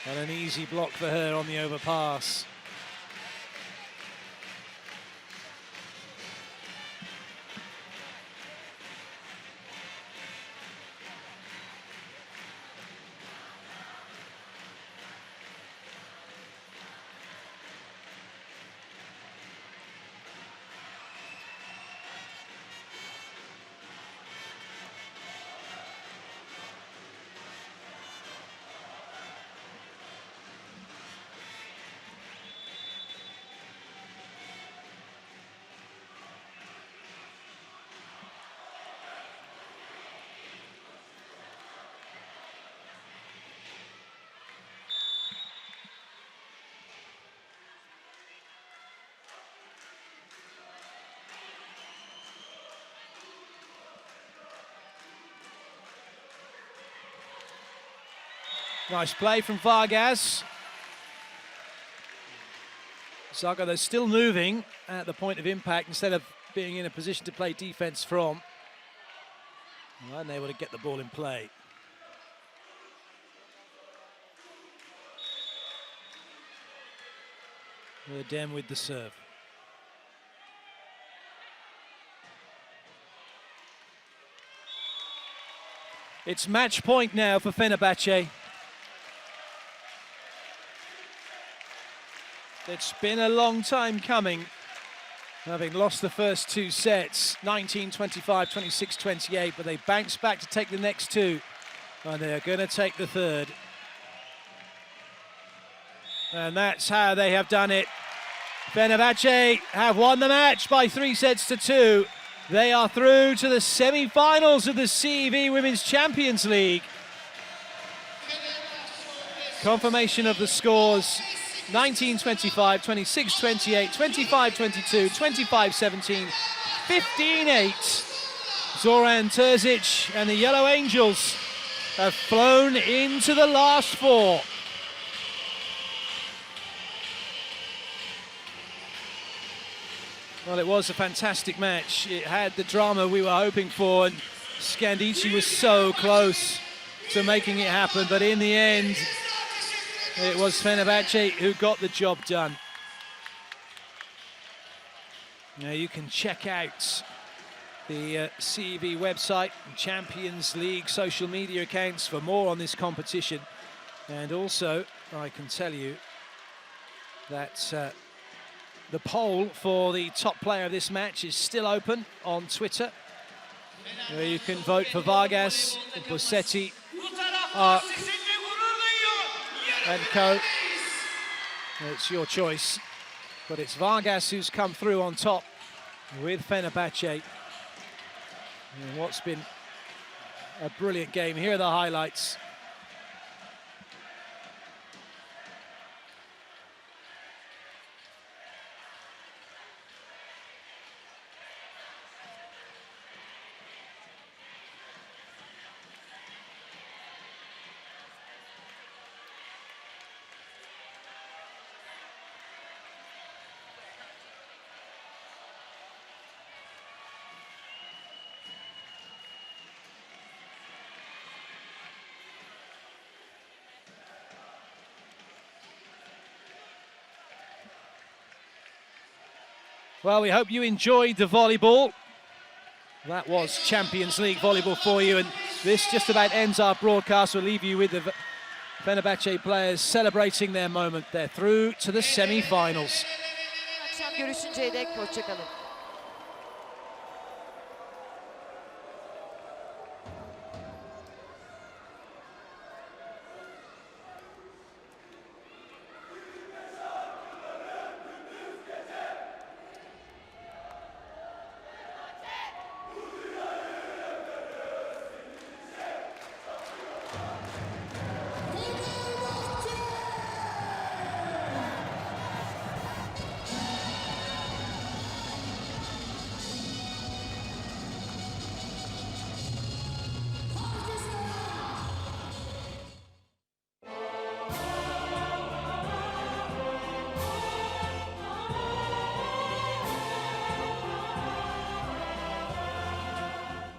A: And an easy block for her on the overpass. Nice play from Vargas. Zaga, they're still moving at the point of impact instead of being in a position to play defense from. Unable to get the ball in play. Dem with the serve. It's match point now for Fenerbahce. It's been a long time coming, having lost the first two sets, 19-25, 26-28, but they bounced back to take the next two, and they're going to take the third. And that's how they have done it. Fenerbahce have won the match by 3-2. They are through to the semi-finals of the CEV Women's Champions League. Confirmation of the scores: 19-25, 26-28, 25-22, 25-17, 15-8. Zoran Terzic and the Yellow Angels have flown into the last four. Well, it was a fantastic match. It had the drama we were hoping for, and Scandichi was so close to making it happen, but in the end, it was Fenerbahce who got the job done. Now you can check out the CEV website and Champions League social media accounts for more on this competition. And also, I can tell you that the poll for the top player of this match is still open on Twitter, where you can vote for Vargas, Bossetti, and co. It's your choice, but it's Vargas who's come through on top with Fenerbahce in what's been a brilliant game. Here are the highlights. Well, we hope you enjoyed the volleyball. That was Champions League volleyball for you, and this just about ends our broadcast. We'll leave you with the Fenerbahce players celebrating their moment. They're through to the semi-finals.
B: Akşam görüşünceye dek hoşça kalın.